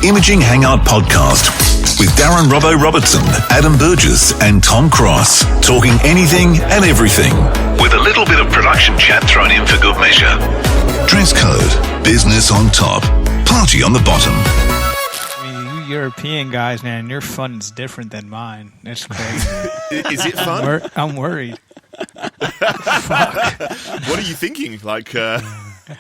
Imaging Hangout Podcast with Darren Robbo Robertson, Adam Burgess and Tom Cross. Talking anything and everything with a little bit of production chat thrown in for good measure. Dress code, business on top, party on the bottom. I mean, you European guys, man, your fun's different than mine. It's crazy. Is it fun? I'm worried. Fuck. What are you thinking?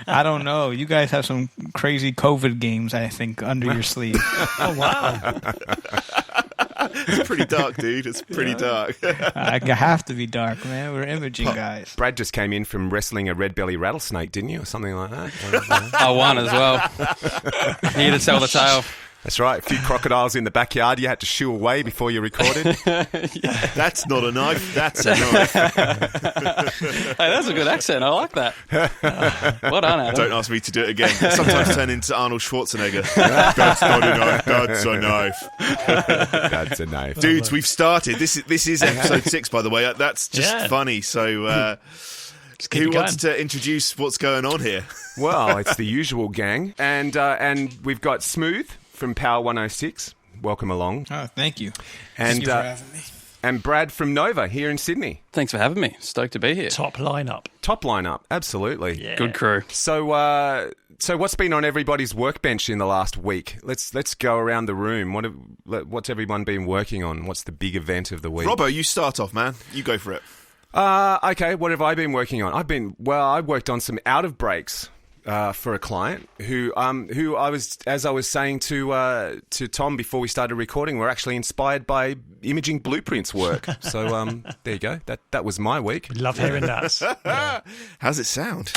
I don't know. You guys have some crazy COVID games, I think, under your sleeve. Oh, wow. It's pretty dark, dude. It's pretty dark. I have to be dark, man. We're imaging guys. Brad just came in from wrestling a red belly rattlesnake, didn't you? Or something like that. I won as well. Here to tell the tale. That's right. A few crocodiles in the backyard you had to shoo away before you recorded. That's not a knife. That's a knife. Hey, that's a good accent. I like that. Well done, Adam. Don't ask me to do it again. Sometimes turn into Arnold Schwarzenegger. That's not a knife. That's a knife. That's a knife. Dudes, we've started. This is episode 6, by the way. That's just funny. So, who wants to introduce what's going on here? Well, it's the usual gang. And we've got Smooth from Power 106. Welcome along. Oh, thank you. And, Thank you for having me. And Brad from Nova here in Sydney. Thanks for having me. Stoked to be here. Top lineup. Top lineup, absolutely. Yeah. Good crew. So what's been on everybody's workbench in the last week? Let's go around the room. What's everyone been working on? What's the big event of the week? Robbo, you start off, man. You go for it. Okay, what have I been working on? I worked on some out of breaks for a client who I was, as I was saying to Tom before we started recording, were actually inspired by Imaging Blueprint's work. So there you go. That was my week. We love hearing that. Yeah. How's it sound?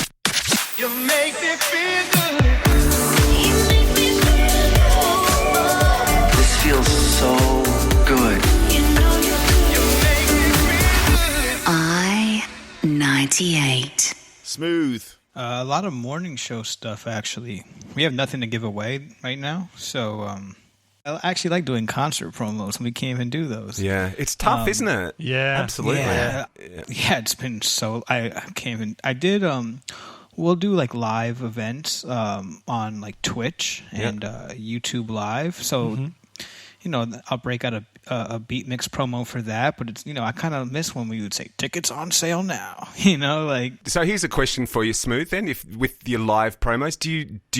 You make me feel good. This feels so good. I-98. Smooth. A lot of morning show stuff, actually. We have nothing to give away right now, so I actually like doing concert promos, and we can't even do those. Yeah, it's tough, isn't it? Yeah. Absolutely. Yeah, it's been so... I can't even... I did... We'll do like live events on like Twitch and YouTube Live. So, you know, I'll break out a Beatmix promo for that. But it's, you know, I kind of miss when we would say tickets on sale now. You know, like. So here's a question for you, Smooth. Then, if with your live promos, do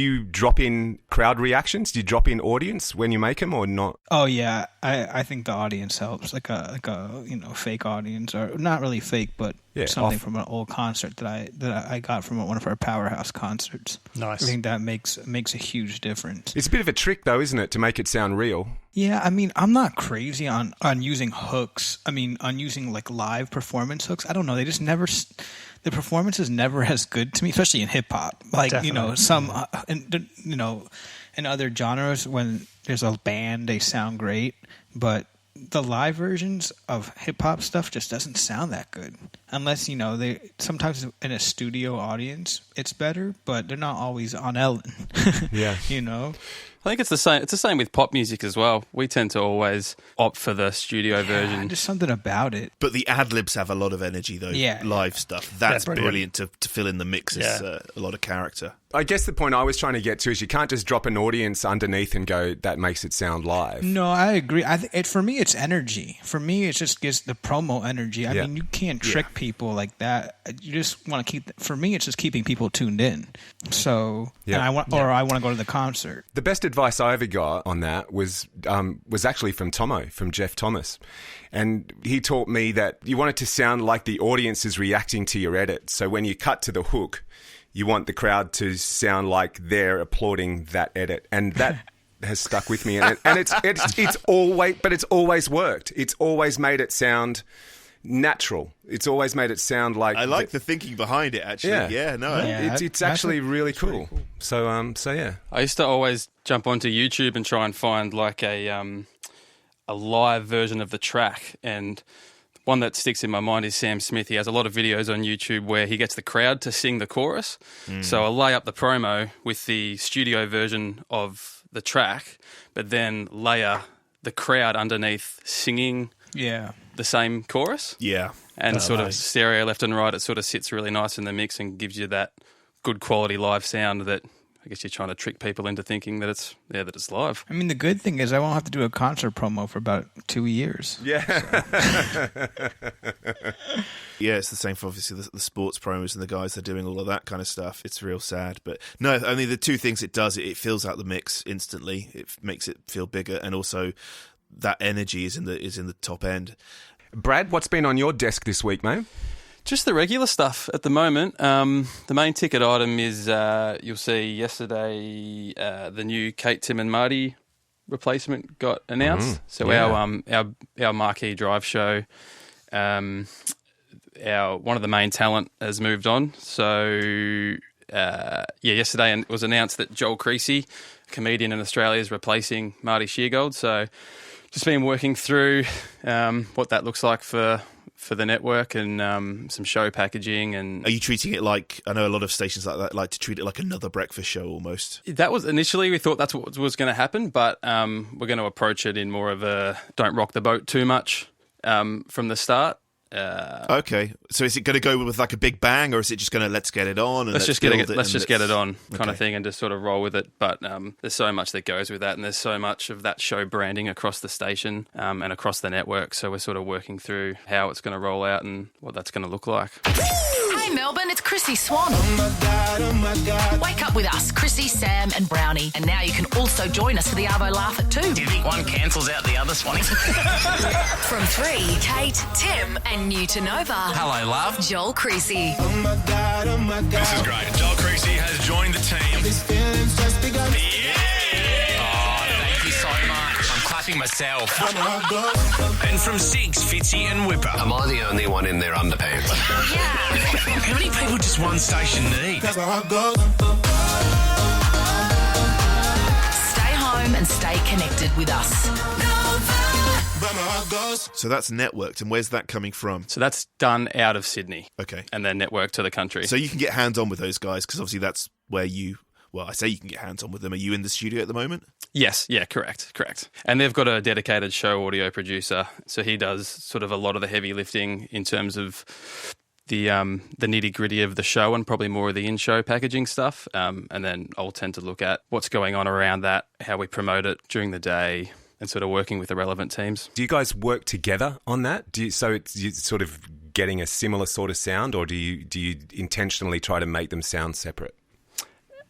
you drop in crowd reactions? Do you drop in audience when you make them or not? Oh yeah, I think the audience helps, like a you know, fake audience, or not really fake, but something from an old concert that I got from one of our Powerhouse concerts. Nice. I think that makes a huge difference. It's a bit of a trick, though, isn't it, to make it sound real? Yeah, I mean, I'm not crazy on using hooks. I mean, on using like live performance hooks. I don't know. They just never. The performance is never as good to me, especially in hip hop. Like, definitely. You know, some, you know, in other genres, when there's a band, they sound great, but the live versions of hip hop stuff just doesn't sound that good. Unless, you know, they sometimes in a studio audience, it's better, but they're not always on Ellen. Yeah. You know? I think it's the same. It's the same with pop music as well. We tend to always opt for the studio version. Just something about it. But the ad-libs have a lot of energy, though. Yeah. Live stuff. That's brilliant to fill in the mix. It's a lot of character. I guess the point I was trying to get to is you can't just drop an audience underneath and go, that makes it sound live. No, I agree. For me, it's energy. For me, it just gives the promo energy. I mean, you can't trick people like that. You just want to keep... For me, it's just keeping people tuned in. So... And I want to go to the concert. The best advice I ever got on that was actually from Tomo, from Jeff Thomas. And he taught me that you want it to sound like the audience is reacting to your edit. So when you cut to the hook, you want the crowd to sound like they're applauding that edit. And that has stuck with me. And it's always worked. It's always made it sound natural. It's always made it sound like... I like the thinking behind it, actually. It's actually really cool. So yeah. I used to always jump onto YouTube and try and find like a live version of the track, and one that sticks in my mind is Sam Smith. He has a lot of videos on YouTube where he gets the crowd to sing the chorus. So I'll lay up the promo with the studio version of the track, but then layer the crowd underneath singing the same chorus. Yeah. And of stereo left and right, it sort of sits really nice in the mix and gives you that good quality live sound that I guess you're trying to trick people into thinking that it's live. I mean, the good thing is I won't have to do a concert promo for about 2 years. Yeah. Yeah, it's the same for obviously the sports promos and the guys that are doing all of that kind of stuff. It's real sad. But no, only the two things it does, it fills out the mix instantly. It makes it feel bigger, and also that energy is in the top end. Brad, what's been on your desk this week, mate? Just the regular stuff at the moment. The main ticket item is you'll see yesterday the new Kate, Tim and Marty replacement got announced. So our marquee drive show, one of the main talent has moved on. So yesterday it was announced that Joel Creasy, a comedian in Australia, is replacing Marty Sheargold. So just been working through what that looks like for the network and some show packaging. And are you treating it like, I know a lot of stations like that like to treat it like another breakfast show almost? That was initially, we thought that's what was going to happen, but we're going to approach it in more of a don't rock the boat too much from the start. Okay, so is it going to go with like a big bang, or is it just going to let's get it on and let's just get it on kind of thing and just sort of roll with it? But there's so much that goes with that, and there's so much of that show branding across the station and across the network. So we're sort of working through how it's going to roll out and what that's going to look like. Hey Melbourne, it's Chrissy Swan. Oh my God. Wake up with us, Chrissy, Sam and Brownie. And now you can also join us for the Arvo Laugh at 2. Do you think one cancels out the other, Swanee? From 3, Kate, Tim and New to Nova. Hello, love. Joel Creasy. Oh my God, oh my God. This is great. Joel Creasy has joined the team. These feelings just begun. Yeah! Oh, thank you so much. I'm clapping myself. And from 6, Fitzy and Whipper. Am I the only one in their underpants? Yeah. How many people does one station need? That's how it goes. Stay home and stay connected with us. So that's networked, and where's that coming from? So that's done out of Sydney. Okay. And then networked to the country. So you can get hands-on with those guys, because obviously that's where I say you can get hands-on with them. Are you in the studio at the moment? Yes, yeah, correct. And they've got a dedicated show audio producer, so he does sort of a lot of the heavy lifting in terms of the nitty-gritty of the show and probably more of the in-show packaging stuff. And then I'll tend to look at what's going on around that, how we promote it during the day, and sort of working with the relevant teams. Do you guys work together on that? You sort of getting a similar sort of sound, or do you intentionally try to make them sound separate?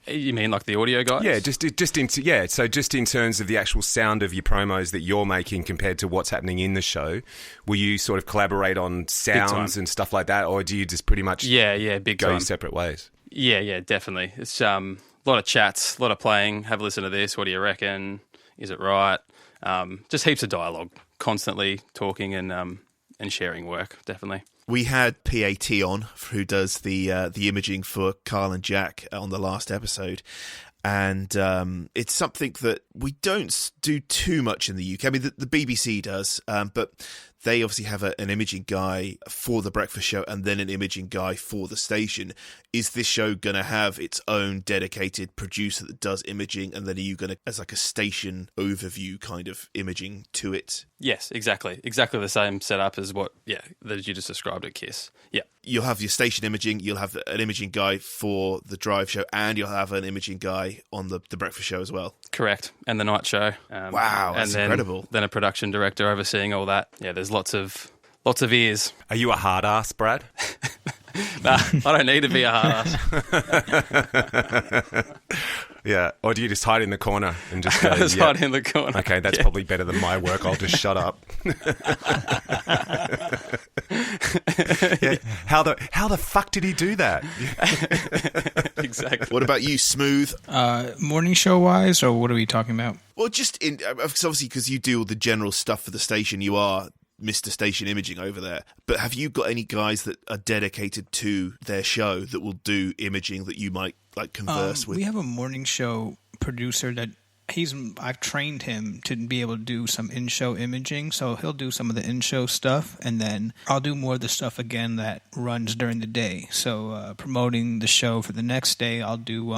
You mean like the audio guys? Yeah, just in terms of the actual sound of your promos that you're making compared to what's happening in the show, will you sort of collaborate on sounds and stuff like that, or do you just pretty much big go time. your separate ways? Yeah, definitely. It's a lot of chats, a lot of playing. Have a listen to this. What do you reckon? Is it right? Just heaps of dialogue, constantly talking and sharing work. Definitely. We had PAT on, who does the imaging for Carl and Jack on the last episode. And it's something that we don't do too much in the UK. I mean, the BBC does, but they obviously have an imaging guy for the breakfast show and then an imaging guy for the station. Is this show going to have its own dedicated producer that does imaging, and then are you going to, as like a station overview kind of imaging to it? Yes, exactly. Exactly the same setup as that you just described at KISS. Yeah. You'll have your station imaging, you'll have an imaging guy for the drive show, and you'll have an imaging guy on the breakfast show as well. Correct. And the night show. Wow, that's incredible. Then a production director overseeing all that. Yeah, there's lots of ears. Are you a hard ass, Brad? Nah, I don't need to be a hard ass. Yeah, or do you just hide in the corner and just go, hide in the corner? Okay, that's probably better than my work. I'll just shut up. Yeah. How the fuck did he do that? Exactly. What about you, Smooth? Morning show wise, or what are we talking about? Well, just obviously because you do all the general stuff for the station, you are Mr. Station Imaging over there. But have you got any guys that are dedicated to their show that will do imaging that you might like converse with? We have a morning show producer that I've trained him to be able to do some in-show imaging, so he'll do some of the in-show stuff, and then I'll do more of the stuff again that runs during the day. So promoting the show for the next day, I do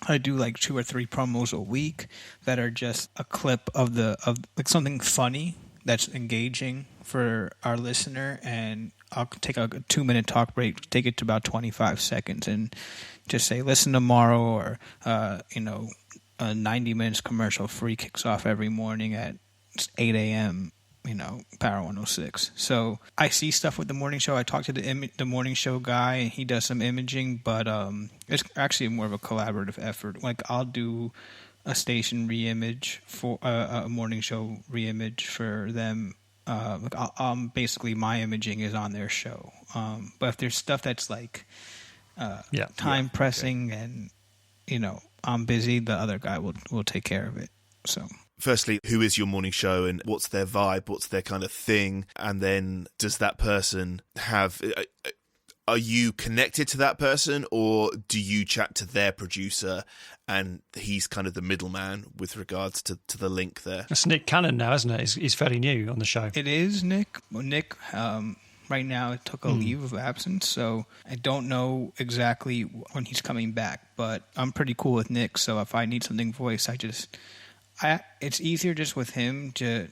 like 2 or 3 promos a week that are just a clip of like something funny that's engaging for our listener, and I'll take a 2-minute talk break, take it to about 25 seconds, and just say, listen tomorrow, or, 90 minutes commercial free kicks off every morning at 8 a.m., Power 106. So I see stuff with the morning show. I talk to the morning show guy, and he does some imaging, but it's actually more of a collaborative effort. Like, I'll do a station reimage for a morning show reimage for them. Basically, my imaging is on their show. But if there's stuff that's like time pressing and I'm busy, the other guy will take care of it. So. Firstly, who is your morning show and what's their vibe? What's their kind of thing? And then does that person have... Are you connected to that person, or do you chat to their producer and he's kind of the middleman with regards to the link there? That's Nick Cannon now, isn't it? He's fairly new on the show. It is Nick. Nick, right now, took a leave of absence, so I don't know exactly when he's coming back, but I'm pretty cool with Nick, so if I need something voiced, it's easier just with him to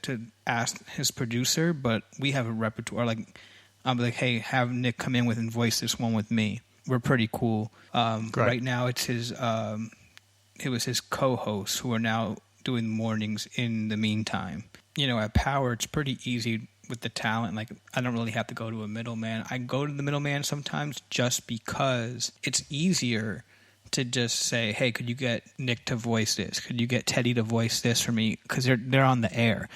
ask his producer, but we have a repertoire. Like, I'm like, hey, have Nick come in and voice this one with me. We're pretty cool. Right now, it's it was his co-hosts who are now doing mornings in the meantime. At Power, it's pretty easy with the talent. Like, I don't really have to go to a middleman. I go to the middleman sometimes just because it's easier to just say, hey, could you get Nick to voice this? Could you get Teddy to voice this for me? Because they're on the air.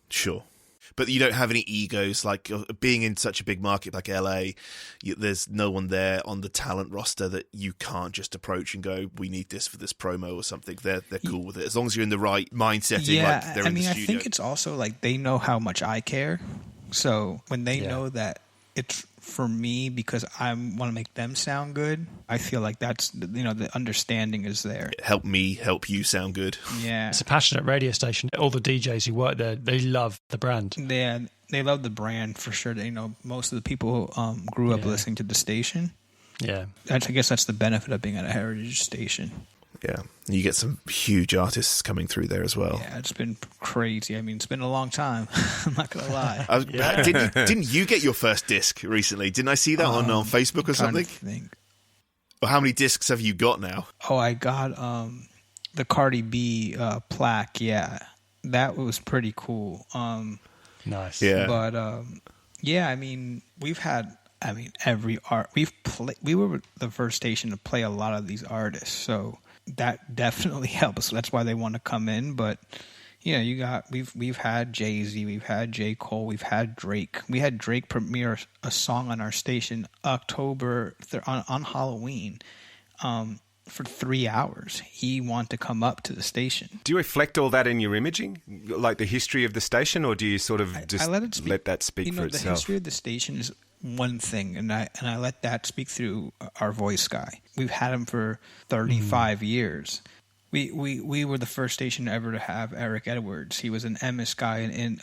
Sure. But you don't have any egos, like being in such a big market like LA, there's no one there on the talent roster that you can't just approach and go, we need this for this promo or something. They're cool with it. As long as you're in the right mindset, like they're in the studio. I think it's also like they know how much I care. So when they know that it's for me because I want to make them sound good, I feel like that's, the understanding is there. Help me help you sound good. Yeah. It's a passionate radio station. All the DJs who work there, they love the brand. Yeah, they love the brand for sure. Most of the people grew up listening to the station. Yeah. I guess that's the benefit of being at a heritage station. Yeah, you get some huge artists coming through there as well. Yeah, it's been crazy. I mean, it's been a long time. I'm not going to lie. Didn't you get your first disc recently? Didn't I see that on Facebook or something? Well, how many discs have you got now? Oh, I got the Cardi B plaque. Yeah, that was pretty cool. Nice. Yeah. But I mean, we've had... every art we were the first station to play a lot of these artists, so that definitely helps. That's why they want to come in. But we've had Jay-Z, we've had J. Cole, we've had Drake. We had Drake premiere a song on our station October on Halloween for 3 hours. He wanted to come up to the station. Do you reflect all that in your imaging, like the history of the station, or do you sort of just let that speak for itself? The history of the station is one thing, and I let that speak through our voice guy. We've had him for 35 years. We were the first station ever to have Eric Edwards. He was an MS guy in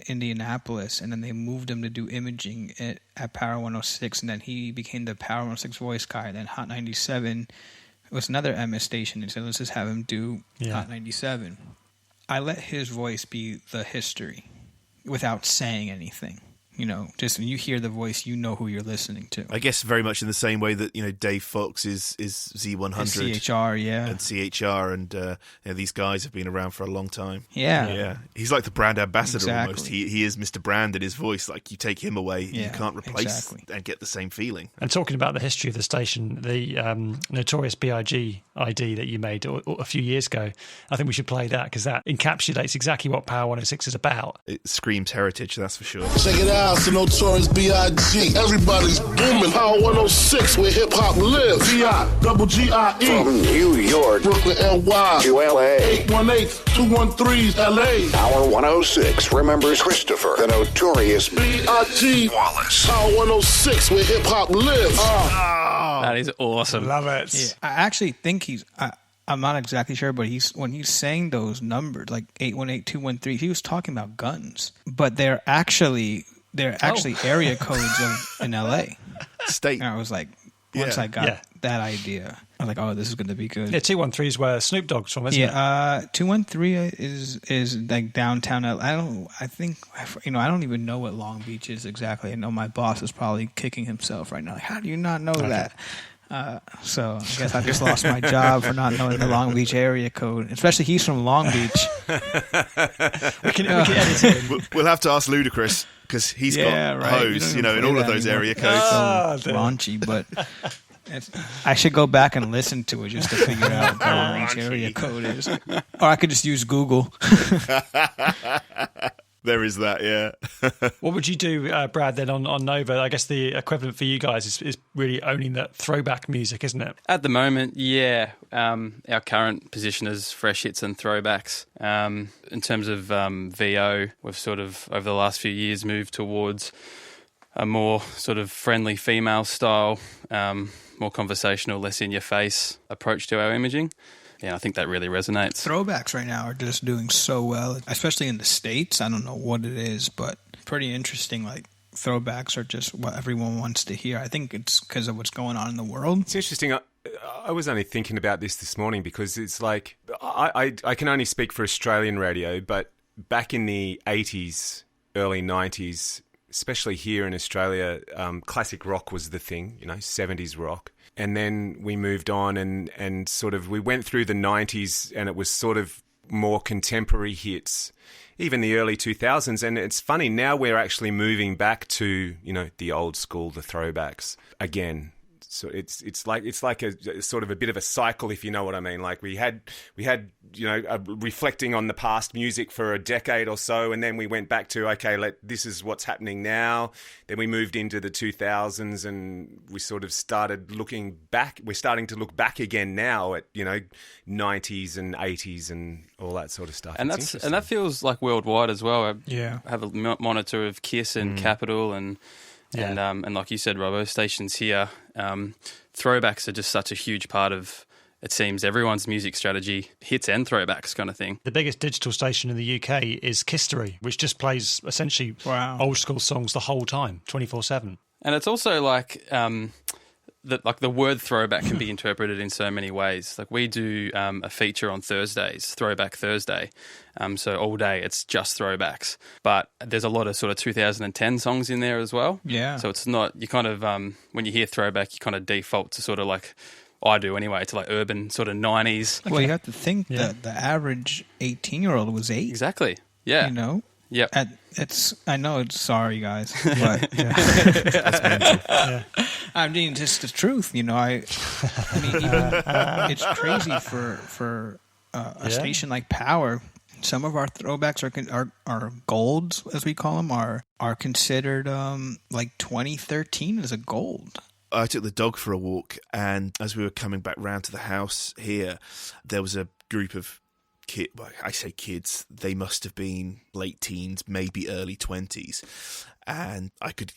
Indianapolis, and then they moved him to do imaging at Power 106, and then he became the Power 106 voice guy. Then Hot 97 was another MS station, and said, let's just have him do Hot 97. I let his voice be the history without saying anything. Just when you hear the voice, you know who you're listening to. I guess very much in the same way that, Dave Fox is Z100. And CHR, yeah. And CHR, and these guys have been around for a long time. Yeah. Yeah. He's like the brand ambassador almost. He is Mr. Brand in his voice. Like, you take him away, you can't replace and get the same feeling. And talking about the history of the station, the Notorious B.I.G. ID that you made a few years ago, I think we should play that because that encapsulates exactly what Power 106 is about. It screams heritage, that's for sure. Check it out, it's the Notorious B.I.G. Everybody's booming. Power 106, where hip hop lives. B.I.G.I.E. From New York, Brooklyn, N.Y. to L.A. 818-213's L.A. Power 106 remembers Christopher, the Notorious B.I.G. Wallace. Power 106, where hip hop lives. That is awesome. Love it. Yeah, I actually think I'm not exactly sure, but when he's saying those numbers, like 818-213, he was talking about guns, but they're actually area codes in LA. State. And I was like, once I got that idea. I was like, oh, this is going to be good. Yeah, 213 is where Snoop Dogg's from, isn't it? Yeah, 213 is like downtown LA. I don't even know what Long Beach is exactly. I know my boss is probably kicking himself right now. Like, how do you not know that? So I guess I just lost my job for not knowing the Long Beach area code. Especially he's from Long Beach. we can edit it. We'll have to ask Ludacris because he's got hoes, in all of those area codes. So raunchy, but I should go back and listen to it just to figure out what Long Beach area code is. Or I could just use Google. There is that, yeah. What would you do, Brad, then on Nova? I guess the equivalent for you guys is really owning that throwback music, isn't it? At the moment, yeah. Our current position is fresh hits and throwbacks. In terms of VO, we've sort of, over the last few years, moved towards a more sort of friendly female style, more conversational, less in-your-face approach to our imaging. Yeah, I think that really resonates. Throwbacks right now are just doing so well, especially in the States. I don't know what it is, but pretty interesting. Like, throwbacks are just what everyone wants to hear. I think it's because of what's going on in the world. It's interesting. I was only thinking about this morning because it's like, I can only speak for Australian radio, but back in the 80s, early 90s, especially here in Australia, classic rock was the thing, 70s rock. And then we moved on and sort of we went through the 90s and it was sort of more contemporary hits, even the early 2000s. And it's funny, now we're actually moving back to, the old school, the throwbacks again. So it's like a sort of a bit of a cycle, if you know what I mean. Like we had reflecting on the past music for a decade or so, and then we went back to this is what's happening now. Then we moved into the 2000s, and we sort of started looking back. We're starting to look back again now at 90s and 80s and all that sort of stuff. And that feels like worldwide as well. I have a monitor of Kiss and Capital and. Yeah. And like you said, Robbo, stations here, throwbacks are just such a huge part of, it seems, everyone's music strategy, hits and throwbacks kind of thing. The biggest digital station in the UK is Kistery, which just plays essentially old school songs the whole time, 24/7. And it's also like the word throwback can be interpreted in so many ways. Like we do a feature on Thursdays, Throwback Thursday. So all day it's just throwbacks. But there's a lot of sort of 2010 songs in there as well. Yeah. So it's not, you kind of, when you hear throwback, you kind of default to sort of like, I do anyway, to like urban sort of 90s. Well, you have to think that the average 18-year-old was 8. Exactly. Yeah. Yep. I know it's sorry, guys, but that's mental. Yeah. I mean, just the truth, I mean, even, it's crazy for a station like Power. Some of our throwbacks are golds, as we call them, are considered like 2013 as a gold. I took the dog for a walk, and as we were coming back round to the house here, there was a group of I say kids, they must have been late teens, maybe early 20s. And I could,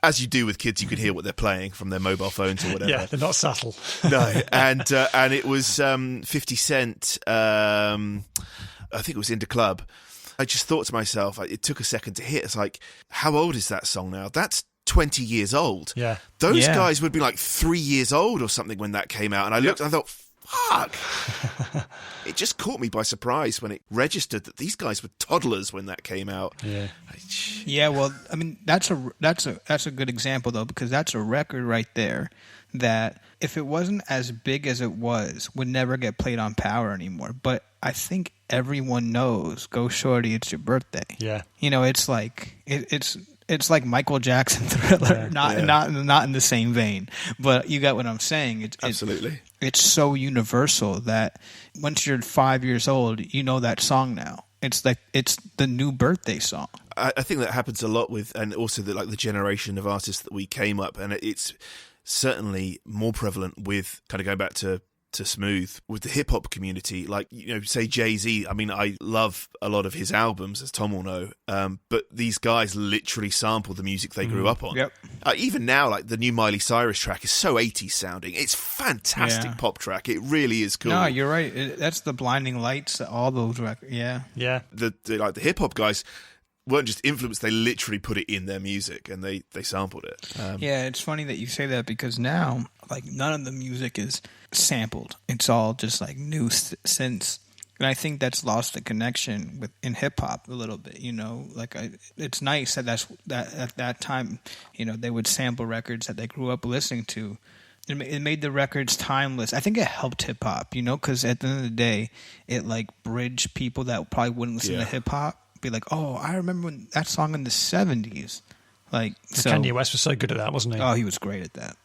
as you do with kids, you could hear what they're playing from their mobile phones or whatever. Yeah, they're not subtle. No, and it was 50 Cent, I think it was In the Club. I just thought to myself, it took a second to hit. It's like, how old is that song now? That's 20 years old. Yeah. Those guys would be like 3 years old or something when that came out. And I looked and I thought, fuck. It just caught me by surprise when it registered that these guys were toddlers when that came out. Yeah. Yeah, well, I mean, that's a good example though, because that's a record right there that if it wasn't as big as it was, would never get played on Power anymore. But I think everyone knows Go Shorty, It's Your Birthday. Yeah. It's like it's like Michael Jackson Thriller, not in the same vein, but you got what I'm saying. Absolutely. It's so universal that once you're 5 years old, you know that song now. It's like it's the new birthday song. I think that happens a lot with, and also the generation of artists that we came up, and it's certainly more prevalent with kind of going back to Smooth with the hip hop community, like say Jay-Z. I mean, I love a lot of his albums, as Tom will know. But these guys literally sample the music they grew up on. Yep. Even now, like the new Miley Cyrus track is so 80s sounding. It's fantastic pop track. It really is cool. No, you're right. That's the Blinding Lights. All those records. Yeah. Yeah. The hip hop guys, weren't just influenced, they literally put it in their music and they sampled it. Yeah, it's funny that you say that because now, like, none of the music is sampled. It's all just like new synths. And I think that's lost the connection in hip hop a little bit, you know. Like, it's nice that at that time, you know, they would sample records that they grew up listening to. It made the records timeless. I think it helped hip hop, you know, because at the end of the day, it like bridged people that probably wouldn't listen to hip hop. Be like, oh, I remember when that song in the 70s. Like, so Kanye West was so good at that, wasn't he? Oh, he was great at that.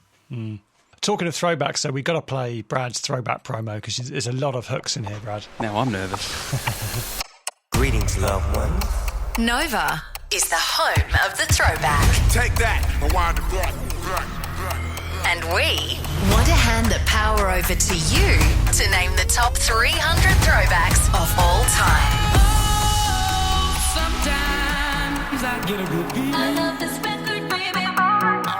Talking of throwbacks, so we got to play Brad's throwback promo because there's a lot of hooks in here, Brad. Now I'm nervous. Greetings, loved ones. Nova is the home of the throwback. Take that. And we want to hand the power over to you to name the top 300 throwbacks of all time. Sometimes I get a good feeling. I love this record, baby.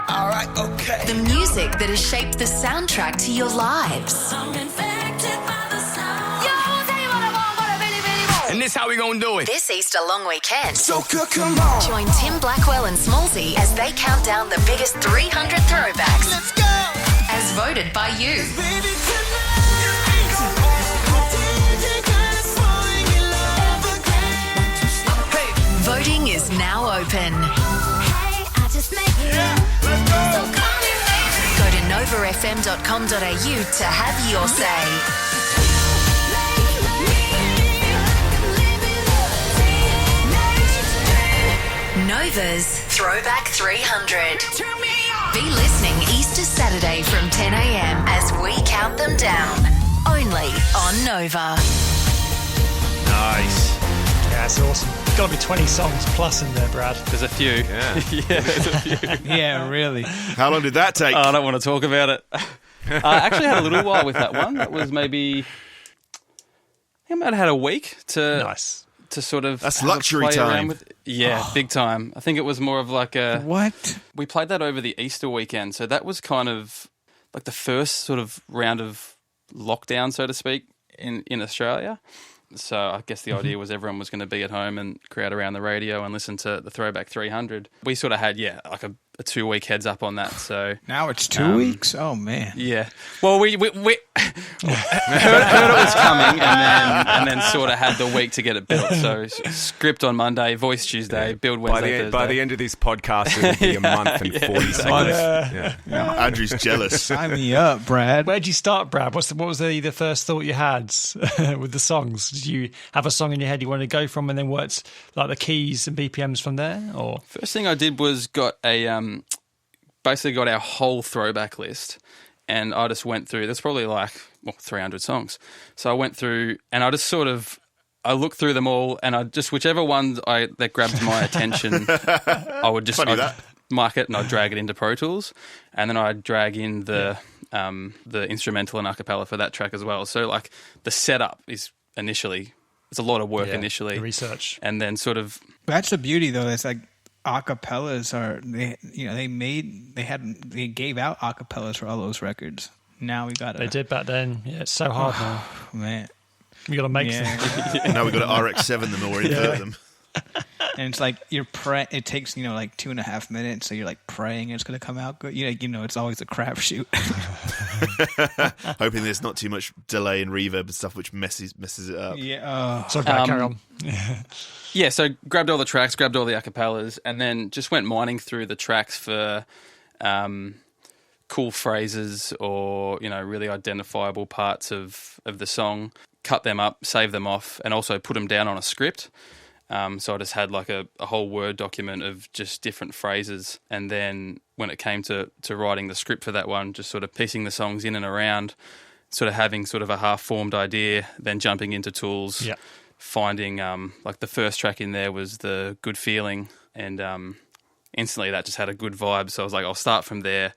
All right, okay. The music that has shaped the soundtrack to your lives. I'm infected by the sound. Yo, tell you what I want, what I really, really want. And this how we gonna do it. This Easter long weekend. So good, come on. Join Tim Blackwell and Smallsy as they count down the biggest 300 throwbacks. Let's go. As voted by you. Baby, Voting is now open. hey, I just met you. So call me, baby. Go to novafm.com.au to have your say. Nova's Throwback 300. Be listening Easter Saturday from 10 a.m. as we count them down. Only on Nova. Nice. Yeah, it's awesome. Got to be 20 songs plus in there, Brad. There's a few. Yeah. Yeah, there's a few. Yeah, really. How long did that take? I don't want to talk about it. I actually had a little while with that one. That was maybe... I might have had a week to sort of... That's luxury time. Yeah, big time. I think it was more of like a... What? We played that over the Easter weekend, so that was kind of like the first sort of round of lockdown, so to speak, in Australia. So I guess the idea was everyone was going to be at home and crowd around the radio and listen to the Throwback 300. We sort of had, like a 2-week heads up on that. So now it's 2 weeks? Oh, man. Yeah. Well, we heard it was coming and then sort of had the week to get it built. So script on Monday, voice Tuesday, build Wednesday, Thursday. By the end of this podcast, it'll be a month and 40 seconds. Andrew's jealous. Sign me up, Brad. Where'd you start, Brad? What was the first thought you had with the songs? Did you have a song in your head you wanted to go from and then worked like the keys and BPMs from there? Or first thing I did was basically got our whole throwback list, and I just went through. There's probably 300 songs. So I went through and I looked through them all, and I just whichever one that grabbed my attention, I would just mark it and I'd drag it into Pro Tools, and then I'd drag in the instrumental and a cappella for that track as well. So like the setup is initially, it's a lot of work initially, the research, and then sort of. That's the beauty though. It's like acapellas they gave out acapellas for all those records. Now we got they did back then. Yeah, it's so hard now. Man, we got to make them. Now we got to RX-7 them or invert them. And it's like it takes 2.5 minutes, so you're like praying it's going to come out good. It's always a crapshoot. Hoping there's not too much delay and reverb and stuff, which messes it up. Yeah. So carry on. Yeah, so grabbed all the tracks, grabbed all the acapellas, and then just went mining through the tracks for cool phrases or really identifiable parts of the song. Cut them up, save them off, and also put them down on a script. So I just had like a whole Word document of just different phrases. And then when it came to writing the script for that one, just sort of piecing the songs in and around, sort of having sort of a half-formed idea, then jumping into tools, finding like the first track in there was the Good Feeling, and instantly that just had a good vibe. So I was like, I'll start from there.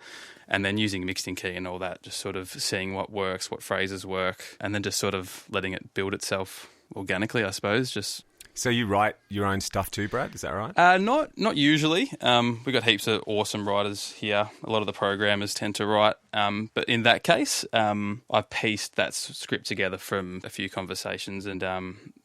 And then using mixing key and all that, just sort of seeing what works, what phrases work, and then just sort of letting it build itself organically, I suppose. So you write your own stuff too, Brad? Is that right? Not usually. We've got heaps of awesome writers here. A lot of the programmers tend to write. But in that case, I pieced that script together from a few conversations and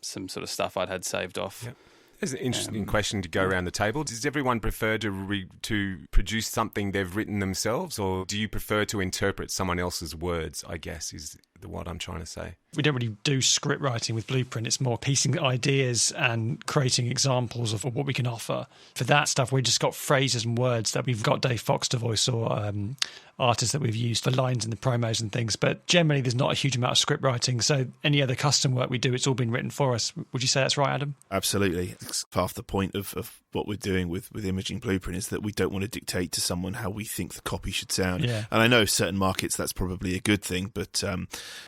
some sort of stuff I'd had saved off. Yep. There's an interesting question to go around the table. Does everyone prefer to produce something they've written themselves, or do you prefer to interpret someone else's words, I guess, is what I'm trying to say. We don't really do script writing with Blueprint. It's more piecing ideas and creating examples of what we can offer. For that stuff, we just got phrases and words that we've got Dave Fox to voice or artists that we've used for lines in the promos and things. But generally, there's not a huge amount of script writing. So any other custom work we do, it's all been written for us. Would you say that's right, Adam? Absolutely. It's half the point of what we're doing with Imaging Blueprint is that we don't want to dictate to someone how we think the copy should sound. Yeah. And I know certain markets that's probably a good thing, but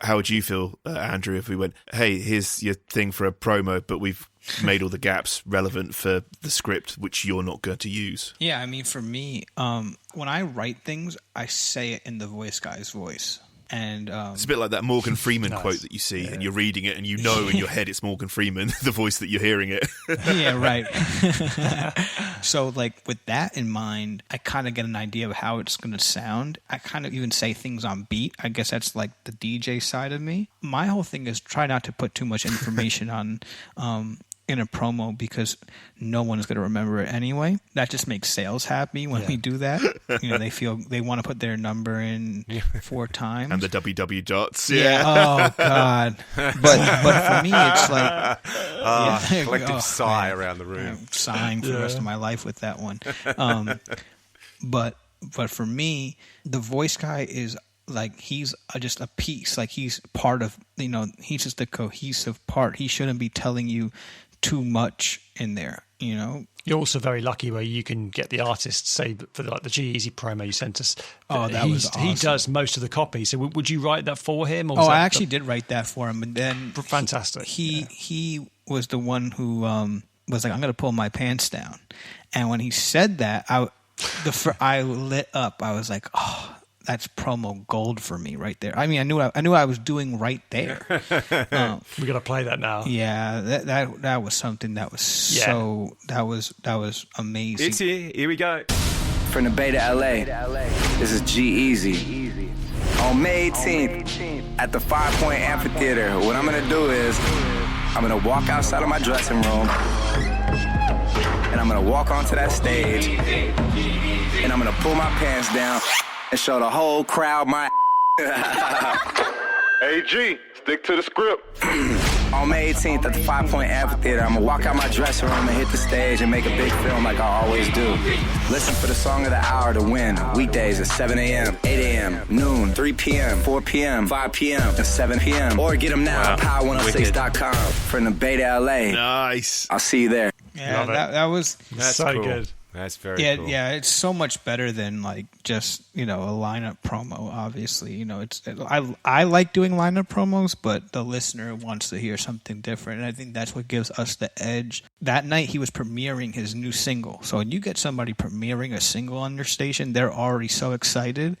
how would you feel, Andrew, if we went, hey, here's your thing for a promo, but we've made all the gaps relevant for the script, which you're not going to use? Yeah, I mean, for me, when I write things, I say it in the voice guy's voice. And it's a bit like that Morgan Freeman quote that you see, and you're reading it, and you know in your head it's Morgan Freeman, the voice that you're hearing it. Yeah, right. So, like, with that in mind, I kind of get an idea of how it's going to sound. I kind of even say things on beat. I guess that's like the DJ side of me. My whole thing is try not to put too much information on in a promo, because no one is going to remember it anyway. That just makes sales happy when we do that. You know, they want to put their number in 4 times. And the WW dots. Yeah. Oh, God. But for me, it's like... collective sigh around the room. I'm sighing for the rest of my life with that one. But for me, the voice guy is... like, he's just a piece. Like, he's part of, you know, he's just a cohesive part. He shouldn't be telling you too much in there, you know? You're also very lucky where you can get the artist, say, for like the G-Eazy promo you sent us. Oh, that was awesome. He does most of the copy. So would you write that for him? Or I actually did write that for him. And then... Fantastic. He was the one who was like, I'm going to pull my pants down. And when he said that, I lit up. I was like, oh... that's promo gold for me right there. I mean, I knew I was doing right there. We got to play that now. Yeah, that was something that was that was amazing. It's here. Here we go. From the Bay to LA, this is G-Eazy. On May 18th, at the 5 Point Amphitheater, what I'm gonna do is I'm gonna walk outside of my dressing room, and I'm gonna walk onto that stage, and I'm gonna pull my pants down and show the whole crowd my Hey G, stick to the script. On May 18th at the 5 Point Amphitheater, I'm gonna walk out my dressing room and hit the stage and make a big film like I always do. Listen for the song of the hour to win. Weekdays at 7 a.m., 8 a.m., noon, 3 p.m., 4 p.m., 5 p.m., and 7 p.m. Or get them now at power106.com. From the Bay to LA. Nice. I'll see you there. Yeah, that was... That's so cool. good. That's very cool. Yeah, it's so much better than like just, you know, a lineup promo. Obviously, you know, I like doing lineup promos, but the listener wants to hear something different, and I think that's what gives us the edge. That night he was premiering his new single, so when you get somebody premiering a single on your station, they're already so excited.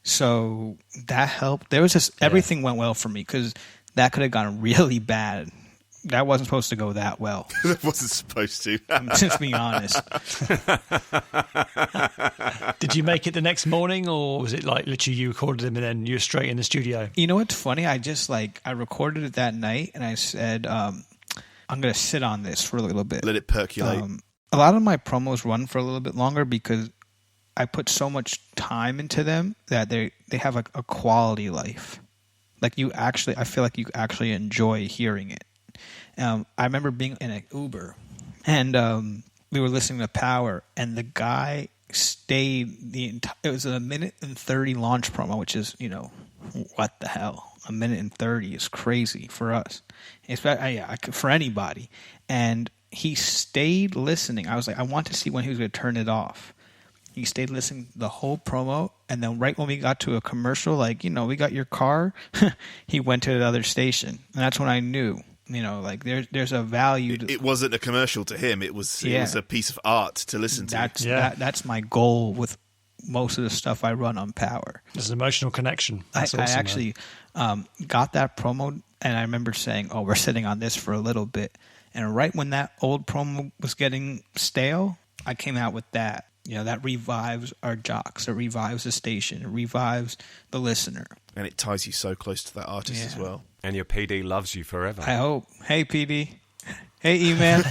So that helped. There was just everything went well for me, because that could have gone really bad. That wasn't supposed to go that well. It wasn't supposed to. I'm just being honest. Did you make it the next morning, or was it like literally you recorded them and then you were straight in the studio? You know what's funny? I recorded it that night, and I said, I'm going to sit on this for a little bit. Let it percolate. A lot of my promos run for a little bit longer because I put so much time into them that they have a quality life. Like I feel like you actually enjoy hearing it. I remember being in an Uber, and we were listening to Power, and the guy stayed it was a 1:30 launch promo, which is, you know, what the hell? 1:30 is crazy for us. It's for anybody. And he stayed listening. I was like, I want to see when he was going to turn it off. He stayed listening the whole promo, and then right when we got to a commercial, like, you know, we got your car, he went to the other station, and that's when I knew. You know, like there's a value. It wasn't a commercial to him. It was a piece of art to listen to. That's my goal with most of the stuff I run on Power. There's an emotional connection. I actually got that promo, and I remember saying, "Oh, we're sitting on this for a little bit." And right when that old promo was getting stale, I came out with that. You know, that revives our jocks. It revives the station. It revives the listener. And it ties you so close to that artist as well. And your PD loves you forever. I hope. Hey, PD. Hey, E-Man.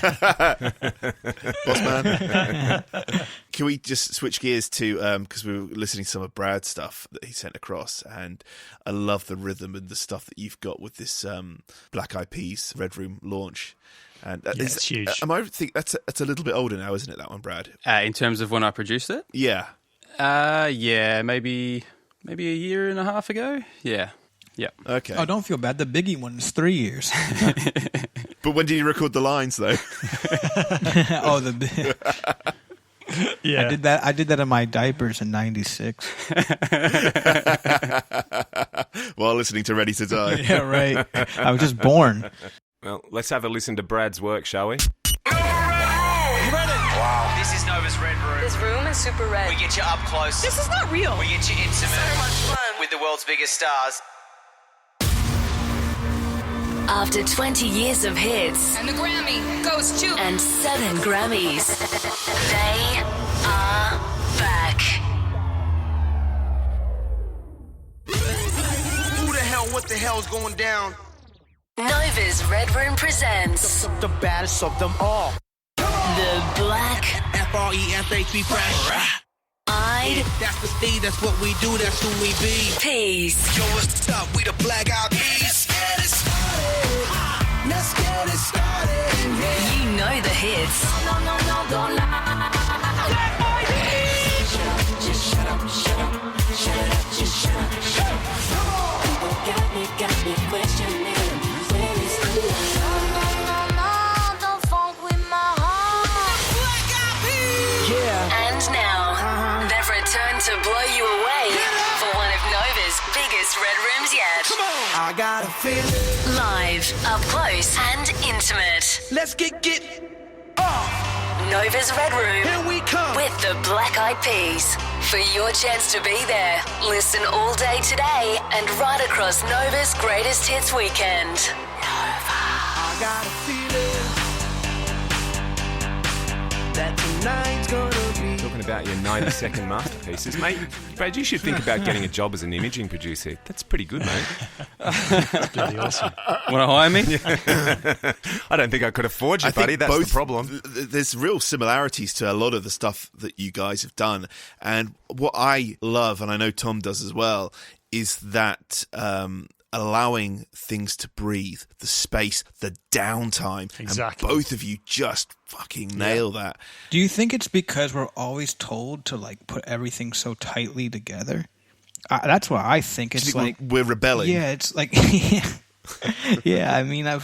Boss man. Can we just switch gears to, because we were listening to some of Brad's stuff that he sent across, and I love the rhythm and the stuff that you've got with this Black Eyed Peas Red Room launch. And it's huge. I think that's a little bit older now, isn't it, that one, Brad? In terms of when I produced it? Yeah. Maybe a year and a half ago. Yeah. Okay. Oh, don't feel bad. The Biggie one is 3 years. But when did you record the lines, though? Yeah. I did that in my diapers in '96. While listening to Ready to Die. Yeah, right. I was just born. Well, let's have a listen to Brad's work, shall we? Wow. This is Nova's Red Room. This room is super red. We get you up close. This is not real. We get you intimate. So much fun. With the world's biggest stars. After 20 years of hits And the Grammy goes to... and 7 Grammys, they are back. Who the hell, what the hell's going down? Nova's Red Room presents The baddest of them all. the Black FRESHB fresh. Eyed That's the state, that's what we do, that's who we be. Peas. Yo, what's up? We the Black Eyed Peas. Let's get it started. You know the hits. No, don't lie. Just shut up. Got me questioning. Where is No, don't funk with my heart. Black Eyed Peas. Yeah. And now, they've returned to blow you away for one of Nova's biggest Red Rooms yet. Come on. I got a feeling. Live, up close and intimate. Let's get off. Nova's Red Room Here we come. with the Black Eyed Peas. For your chance to be there, listen all day today and right across Nova's greatest hits weekend. I got a feeling that tonight's gonna be. Talking about your 90-second masterpieces, mate. Brad, you should think about getting a job as an imaging producer. That's pretty good, mate. That's bloody awesome. Want to hire me? I don't think I could afford you, buddy. That's the problem. There's real similarities to a lot of the stuff that you guys have done. And what I love, and I know Tom does as well, is that allowing things to breathe, the space, the downtime. Exactly. And both of you just fucking nail that. Do you think it's because we're always told to like put everything so tightly together? That's why I think it's like we're rebelling. Yeah, it's like yeah. I mean, I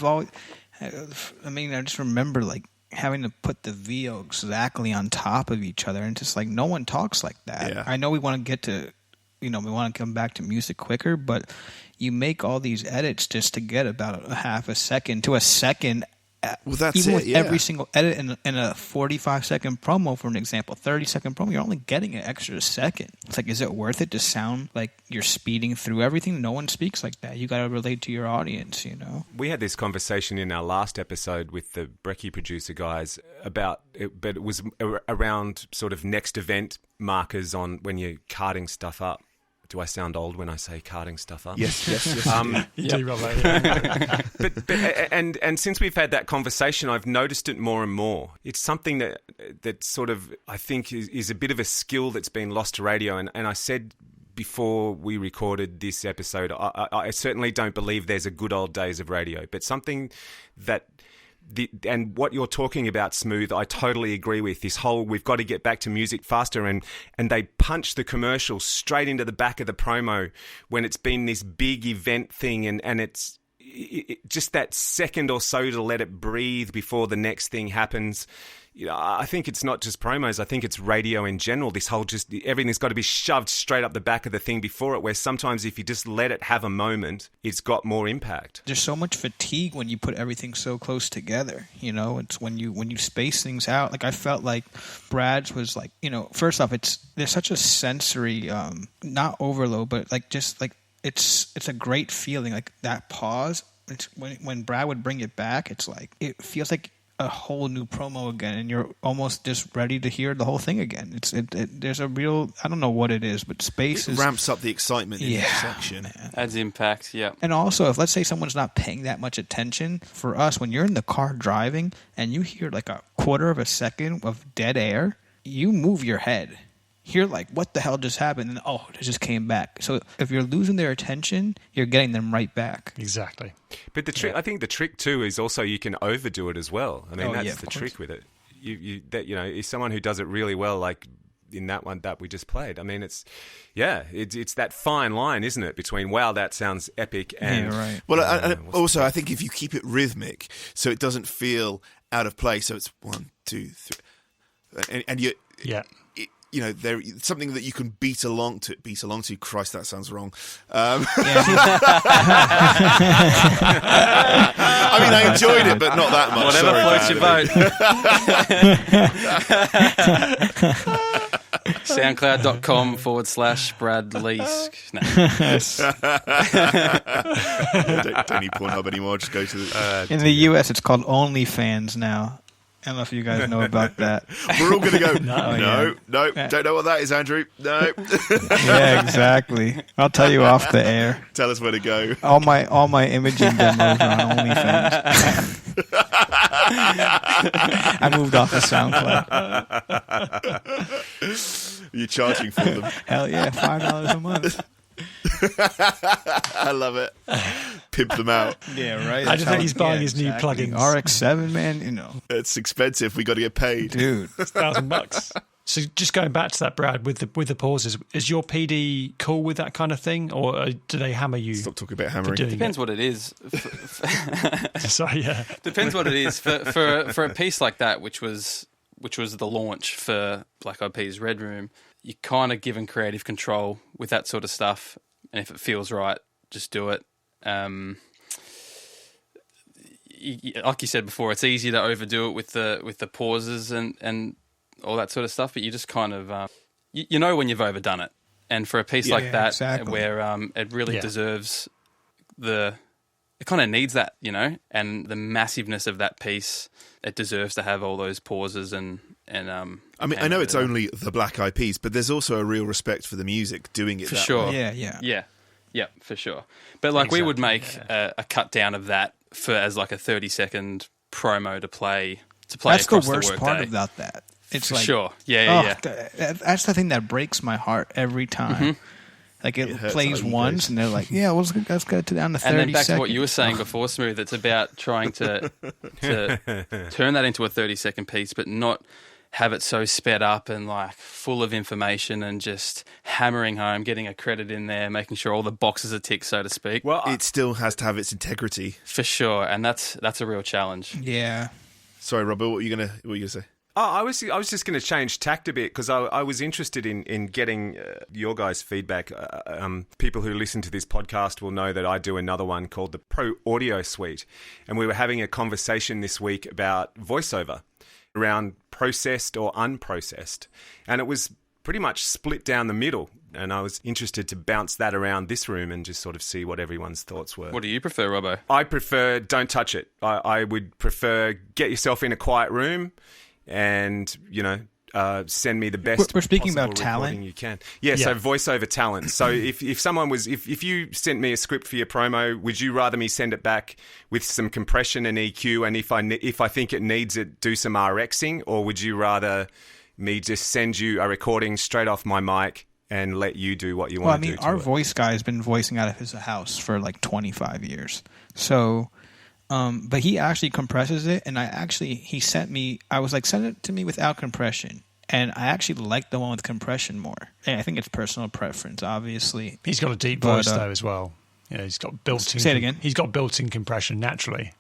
just remember like having to put the VO exactly on top of each other, and just like no one talks like that. Yeah. I know we want to get to, we want to come back to music quicker, but you make all these edits just to get about a half a second to a second. Well, that's even it, with yeah. every single edit in a 45-second promo, for an example, 30-second promo, you're only getting an extra second. It's like, is it worth it to sound like you're speeding through everything? No one speaks like that. You got to relate to your audience, you know? We had this conversation in our last episode with the Brekkie producer guys about it, but it was around sort of next event markers on when you're carting stuff up. Do I sound old when I say carting stuff up? Yes. You do, Rob, yeah. but and since we've had that conversation, I've noticed it more and more. It's something that sort of, I think, is a bit of a skill that's been lost to radio. And I said before we recorded this episode, I certainly don't believe there's a good old days of radio, but something that... and what you're talking about, Smooth, I totally agree with. This whole, we've got to get back to music faster, and they punch the commercial straight into the back of the promo when it's been this big event thing, and it's just that second or so to let it breathe before the next thing happens. You know, I think it's not just promos. I think it's radio in general. This whole just everything's got to be shoved straight up the back of the thing before it, where sometimes if you just let it have a moment, it's got more impact. There's so much fatigue when you put everything so close together. You know, it's when you space things out. Like I felt like Brad's was like, you know, first off, there's such a sensory, not overload, but like just like it's a great feeling. Like that pause. It's when Brad would bring it back, it's like it feels like a whole new promo again, and you're almost just ready to hear the whole thing again. There's a real, I don't know what it is, but space ramps up the excitement in each section. Adds impact, yeah. And also, if let's say someone's not paying that much attention, for us, when you're in the car driving and you hear like a quarter of a second of dead air, you move your head. You're like, what the hell just happened? And it just came back. So if you're losing their attention, you're getting them right back. Exactly. But the trick, I think the trick too is also you can overdo it as well. I mean, that's the trick with it. If someone who does it really well, like in that one that we just played, I mean, it's that fine line, isn't it, between wow, that sounds epic, and right. Well, also I think if you keep it rhythmic, so it doesn't feel out of place. So it's 1, 2, 3, and you there's something that you can beat along to. Christ, that sounds wrong. I mean, I enjoyed it, but not that much. Whatever floats your boat. SoundCloud.com/Brad Leask. No. Don't need Pornhub anymore. Just go to the. In the US, it's called OnlyFans now. I don't know if you guys know about that. We're all going to go, no, don't know what that is, Andrew. No. Yeah, exactly. I'll tell you off the air. Tell us where to go. All my imaging demos are on OnlyFans. I moved off of SoundCloud. You're charging for them. Hell yeah, $5 a month. I love it. Pimp them out. Yeah, right. I just think he's buying his new plugins. RX-7, man, It's expensive. We got to get paid. Dude. It's $1,000. So just going back to that, Brad, with the pauses, is your PD cool with that kind of thing, or do they hammer you? Stop talking about hammering. Depends what it is. Sorry, yeah. Depends what it is. For a piece like that, which was the launch for Black Eyed Peas' Red Room, you're kind of given creative control with that sort of stuff, and if it feels right, just do it. Like you said before, it's easy to overdo it with the pauses and all that sort of stuff, but you just kind of you know when you've overdone it. And for a piece like that, exactly. Where it really deserves it kind of needs that, and the massiveness of that piece, it deserves to have all those pauses and I mean, I know it's only the Black Eyed Peas, but there's also a real respect for the music doing it for that sure. way. Yeah, for sure. But like we would make a cut down of that as like a 30-second promo to play. That's across the worst work part day. about that. It's for like, sure. Yeah. That's the thing that breaks my heart every time. Mm-hmm. Like it plays once, and they're like, "Yeah, well, let's go down to 30 seconds." And then back to what you were saying before, Smooth. It's about trying to turn that into a 30-second piece, but not have it so sped up and like full of information and just hammering home, getting a credit in there, making sure all the boxes are ticked, so to speak. Well, it still has to have its integrity for sure, and that's a real challenge. Yeah. Sorry, Robert. What were you gonna say? Oh, I was just going to change tact a bit because I was interested in getting your guys' feedback. People who listen to this podcast will know that I do another one called the Pro Audio Suite, and we were having a conversation this week about voiceover around processed or unprocessed, and it was pretty much split down the middle. And I was interested to bounce that around this room and just sort of see what everyone's thoughts were. What do you prefer, Robbo? I prefer don't touch it. I would prefer get yourself in a quiet room. And, send me the best We're speaking about talent you can. Yeah, so voiceover talent. So if someone was, if you sent me a script for your promo, would you rather me send it back with some compression and EQ, and if I think it needs it, do some RXing, or would you rather me just send you a recording straight off my mic and let you do what you want to do? Well, I mean, our voice guy has been voicing out of his house for like 25 years. So... but he actually compresses it, and he sent me, I was like, send it to me without compression. And I actually like the one with compression more. And I think it's personal preference, obviously. He's got a deep voice, though, as well. Yeah, he's got built-in... Say it again? He's got built-in compression naturally.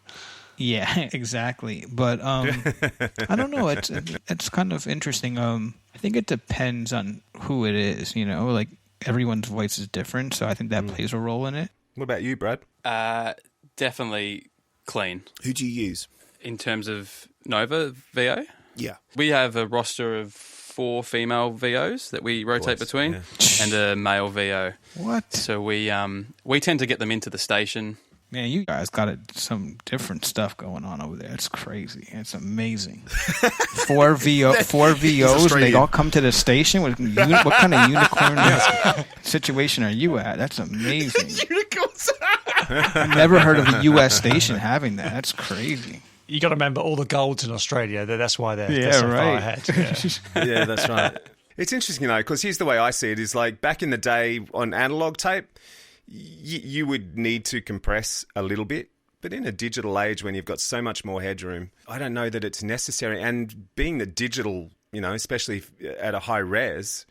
Yeah, exactly. But I don't know. It's kind of interesting. I think it depends on who it is, Like, everyone's voice is different, so I think that plays a role in it. What about you, Brad? Definitely... clean. Who do you use? In terms of Nova VO? Yeah. We have a roster of 4 female VOs that we rotate between and a male VO. What? So we tend to get them into the station Man, you guys got some different stuff going on over there. It's crazy. It's amazing. Four VOs, and they all come to the station. What kind of unicorn situation are you at? That's amazing. Unicorns. I've never heard of a U.S. station having that. That's crazy. You got to remember all the golds in Australia. That's why they're so far ahead. Yeah, that's right. It's interesting, because here's the way I see it: is like back in the day on analog tape, you would need to compress a little bit. But in a digital age, when you've got so much more headroom, I don't know that it's necessary. And being the digital, especially at a high res,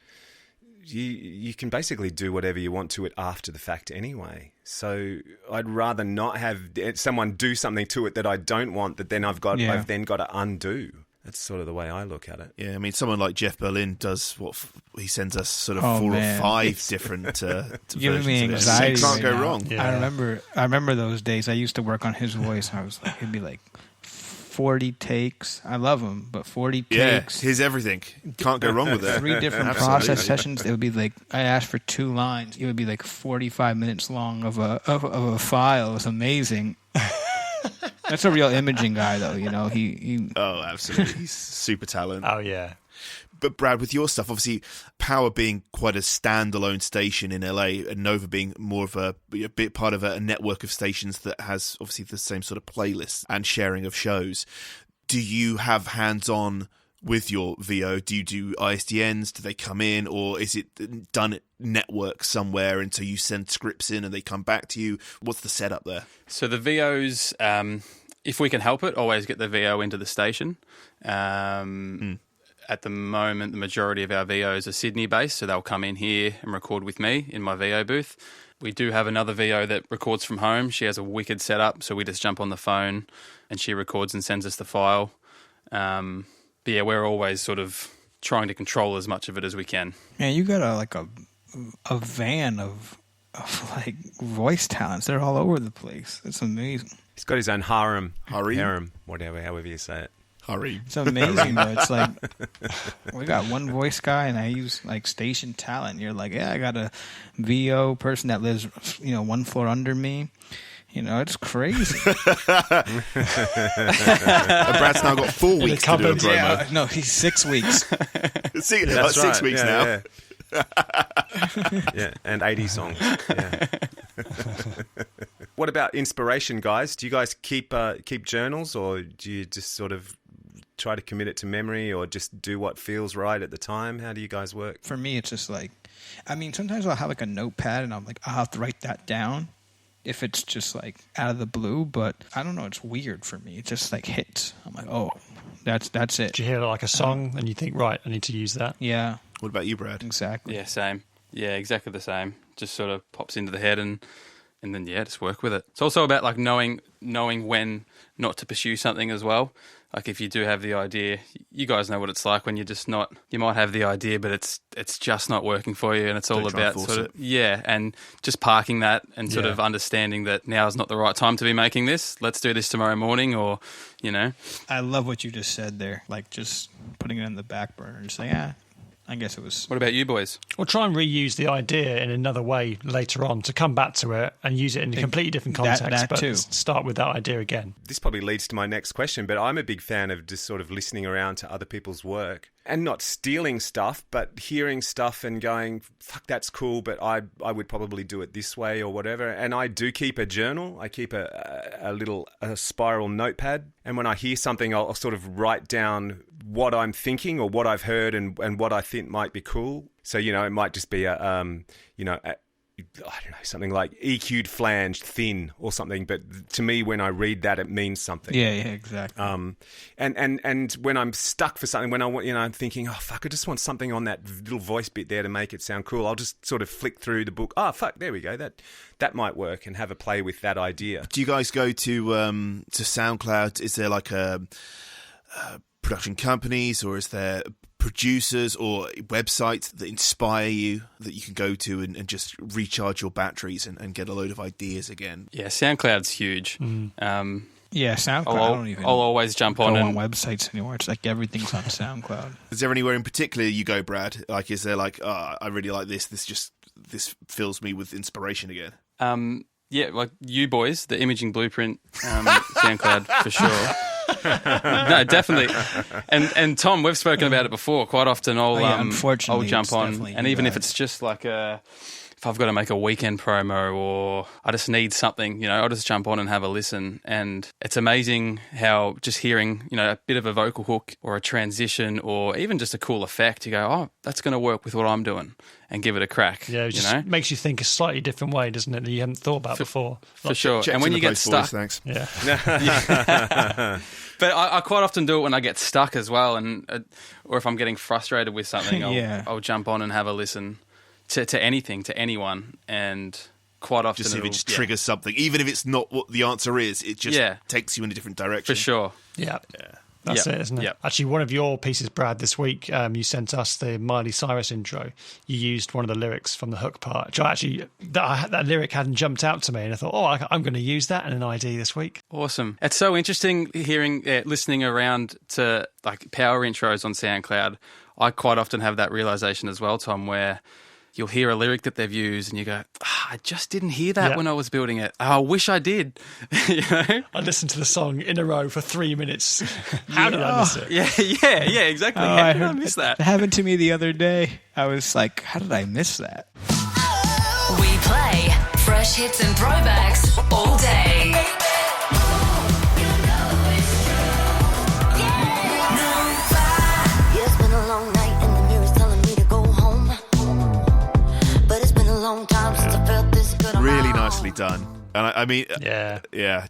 you can basically do whatever you want to it after the fact anyway. So I'd rather not have someone do something to it that I don't want, that then I've then got to undo. That's sort of the way I look at it. Yeah, I mean, someone like Jeff Berlin does he sends us sort of 4 or 5 different giving me anxiety. You can't go wrong. Yeah. I remember those days. I used to work on his voice. I was like, it'd be like 40 takes. I love him, but 40 takes. Here's everything. Can't go wrong with it. 3 different process sessions. It would be like, I asked for 2 lines. It would be like 45 minutes long of a file. It was amazing. That's a real imaging guy, though. He. Oh, absolutely. He's super talented. Oh, yeah. But Brad, with your stuff, obviously, Power being quite a standalone station in LA, and Nova being more of a bit part of a network of stations that has obviously the same sort of playlist and sharing of shows. Do you have hands-on with your VO? Do you do ISDNs? Do they come in, or is it done at network somewhere, and so you send scripts in and they come back to you? What's the setup there? So the VOs, if we can help it, always get the VO into the station. At the moment, the majority of our VOs are Sydney-based, so they'll come in here and record with me in my VO booth. We do have another VO that records from home. She has a wicked setup, so we just jump on the phone and she records and sends us the file. But yeah, we're always sort of trying to control as much of it as we can. Man, you got a van of like voice talents. They're all over the place. It's amazing. He's got his own harem, whatever, however you say it. It's amazing, though. It's like we got one voice guy, and I use like station talent. You're like, yeah, I got a VO person that lives, 1 floor under me. It's crazy. Brad's now got 4 weeks to do a promo. Yeah, no, he's 6 weeks. 6 weeks now. Yeah, and 80 songs. Yeah. What about inspiration, guys? Do you guys keep journals, or do you just sort of try to commit it to memory, or just do what feels right at the time? How do you guys work? For me, it's just like, sometimes I'll have like a notepad, and I'm like, I'll have to write that down if it's just like out of the blue. But I don't know, it's weird for me. It just like hits. I'm like, oh, that's it. Do you hear like a song and you think, right, I need to use that? Yeah. What about you, Brad? Exactly. Yeah, same. Yeah, exactly the same. Just sort of pops into the head and then just work with it. It's also about like knowing when not to pursue something as well. Like if you do have the idea, you guys know what it's like when you're just not. You might have the idea, but it's just not working for you, and it's all about sort of and just parking that and sort of understanding that now is not the right time to be making this. Let's do this tomorrow morning, or I love what you just said there. Like just putting it on the back burner and saying, I guess it was. What about you boys? Or try and reuse the idea in another way later on to come back to it and use it in a completely different context, but start with that idea again. This probably leads to my next question, but I'm a big fan of just sort of listening around to other people's work and not stealing stuff, but hearing stuff and going, fuck, that's cool, but I would probably do it this way or whatever. And I do keep a journal. I keep a little spiral notepad. And when I hear something, I'll sort of write down what I'm thinking or what I've heard and what I think might be cool. So, it might just be I don't know, something like EQ'd flanged thin or something, but to me when I read that it means something. Yeah, exactly. And when I'm stuck for something, when I'm thinking, oh fuck, I just want something on that little voice bit there to make it sound cool, I'll just sort of flick through the book. Oh fuck, there we go. That might work, and have a play with that idea. Do you guys go to SoundCloud? Is there like a production companies, or is there producers or websites that inspire you that you can go to and just recharge your batteries and get a load of ideas again? Yeah, SoundCloud's huge. Yeah, SoundCloud. I'll always jump on websites anymore. It's like everything's on SoundCloud. Is there anywhere in particular you go, Brad? Is there like, I really like this. This fills me with inspiration again. Yeah, like you boys, the Imaging Blueprint SoundCloud for sure. No, definitely. And Tom, we've spoken about it before. Quite often I'll jump on, and even if it's just like if I've got to make a weekend promo or I just need something, I'll just jump on and have a listen. And it's amazing how just hearing, a bit of a vocal hook or a transition or even just a cool effect, you go, oh, that's going to work with what I'm doing, and give it a crack. Yeah, it just makes you think a slightly different way, doesn't it, that you haven't thought about before. For sure. And when you get stuck... Thanks. Yeah. But I quite often do it when I get stuck as well, or if I'm getting frustrated with something, I'll jump on and have a listen to anything, to anyone, and quite often just if it just triggers something, even if it's not what the answer is, it just takes you in a different direction. For sure. Yeah. That's it, isn't it? Yep. Actually, one of your pieces, Brad, this week, you sent us the Miley Cyrus intro. You used one of the lyrics from the hook part, which that lyric hadn't jumped out to me, and I thought, I'm going to use that in an ID this week. Awesome. It's so interesting listening around to like power intros on SoundCloud. I quite often have that realization as well, Tom, where you'll hear a lyric that they've used and you go, I just didn't hear that when I was building it. I wish I did. I listened to the song in a row for 3 minutes. How did I miss it? Yeah, exactly. How did I miss that? It happened to me the other day. I was like, how did I miss that? We play fresh hits and throwbacks all day. It's been a long night and the mirror's telling me to go home. But it's been a long time since I felt this good. Really nicely done. And I mean,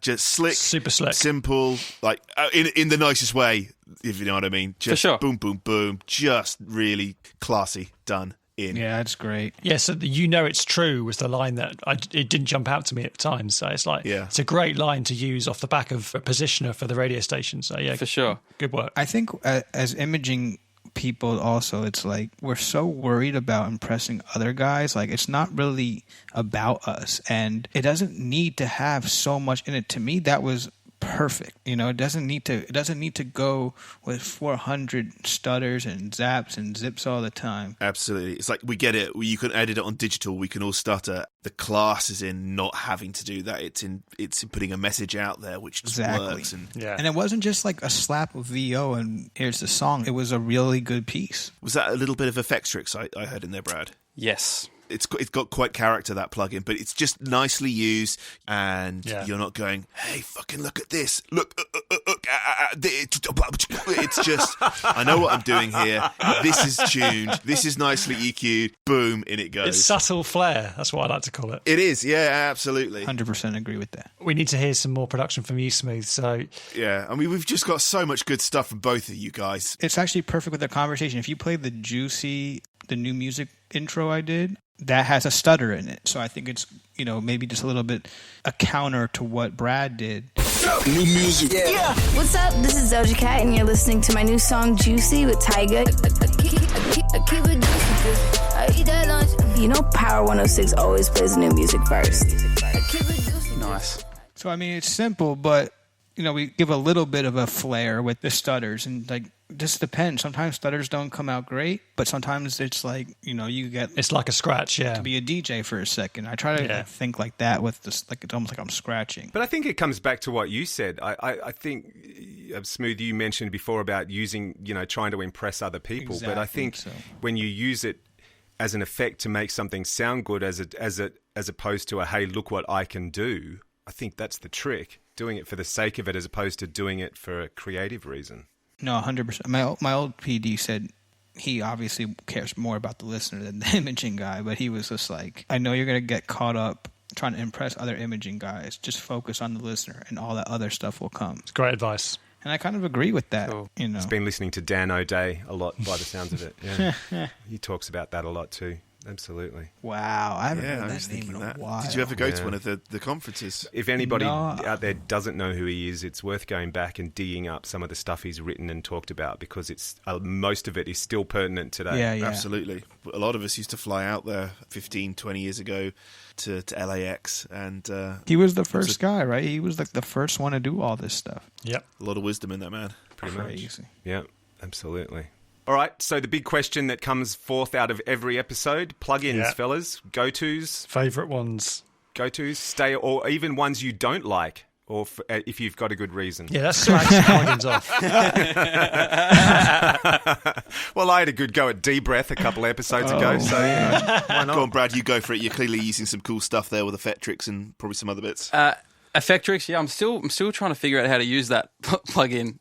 just slick, super slick, simple, like in the nicest way, if you know what I mean. Just for sure. Boom, boom, boom. Just really classy done. Yeah, that's great. Yeah, so it's true was the line that it didn't jump out to me at the time. So it's like, it's a great line to use off the back of a positioner for the radio station. So yeah, for sure. Good work. I think as imaging people also, it's like we're so worried about impressing other guys. Like it's not really about us, and it doesn't need to have so much in it. To me, that was perfect. It doesn't need to go with 400 stutters and zaps and zips all the time. Absolutely. It's like we get it. You can edit it on digital. We can all stutter. The class is in not having to do that. It's in putting a message out there, which just works. And it wasn't just like a slap of VO and here's the song. It was a really good piece. Was that a little bit of effects tricks I heard in there, Brad? Yes. It's got quite character, that plugin, but it's just nicely used, and you're not going, hey, fucking look at this. Look, it's just, I know what I'm doing here. This is tuned. This is nicely EQ'd. Boom, in it goes. It's subtle flair. That's what I like to call it. It is, yeah, absolutely. 100% agree with that. We need to hear some more production from you, Smooth. So yeah, I mean, we've just got so much good stuff from both of you guys. It's actually perfect with the conversation. If you play the G-Eazy, the new music intro I did, that has a stutter in it. So I think it's, maybe just a little bit a counter to what Brad did. New music. Yeah. What's up? This is Doja Cat, and you're listening to my new song Juicy with Tyga. I keep it juicy. I eat that lunch. Power 106 always plays new music first. Nice. So I mean, it's simple, but we give a little bit of a flair with the stutters, and like just depends. Sometimes stutters don't come out great, but sometimes it's like you get it's like a scratch. To be a DJ for a second, I try to think like that with this, like it's almost like I'm scratching. But I think it comes back to what you said. I think Smooth, you mentioned before about using trying to impress other people. Exactly, but I think when you use it as an effect to make something sound good, as opposed to a hey, look what I can do, I think that's the trick. Doing it for the sake of it as opposed to doing it for a creative reason. No, 100%. My old PD said he obviously cares more about the listener than the imaging guy, but he was just like, I know you're going to get caught up trying to impress other imaging guys. Just focus on the listener and all that other stuff will come. It's great advice. And I kind of agree with that. Cool. He's been listening to Dan O'Day a lot by the sounds of it. Yeah. He talks about that a lot too. Absolutely. Wow, I haven't heard that name in a while. Did you ever go to one of the conferences? If anybody out there doesn't know who he is, it's worth going back and digging up some of the stuff he's written and talked about, because it's most of it is still pertinent today. Yeah. Absolutely. A lot of us used to fly out there 15, 20 years ago to LAX, and he was the first guy, right? He was like the first one to do all this stuff. Yep. A lot of wisdom in that man. Pretty Crazy. much. Yeah, absolutely. All right, so the big question that comes forth out of every episode, plugins, fellas, go-tos. Favourite ones. go-tos, stay, or even ones you don't like, or if you've got a good reason. Yeah, that's slags plugins off. Well, I had a good go at D-Breath a couple episodes ago, so why not? Go on, Brad, you go for it. You're clearly using some cool stuff there with Effectrix and probably some other bits. Effectrix, yeah, I'm still trying to figure out how to use that plugin.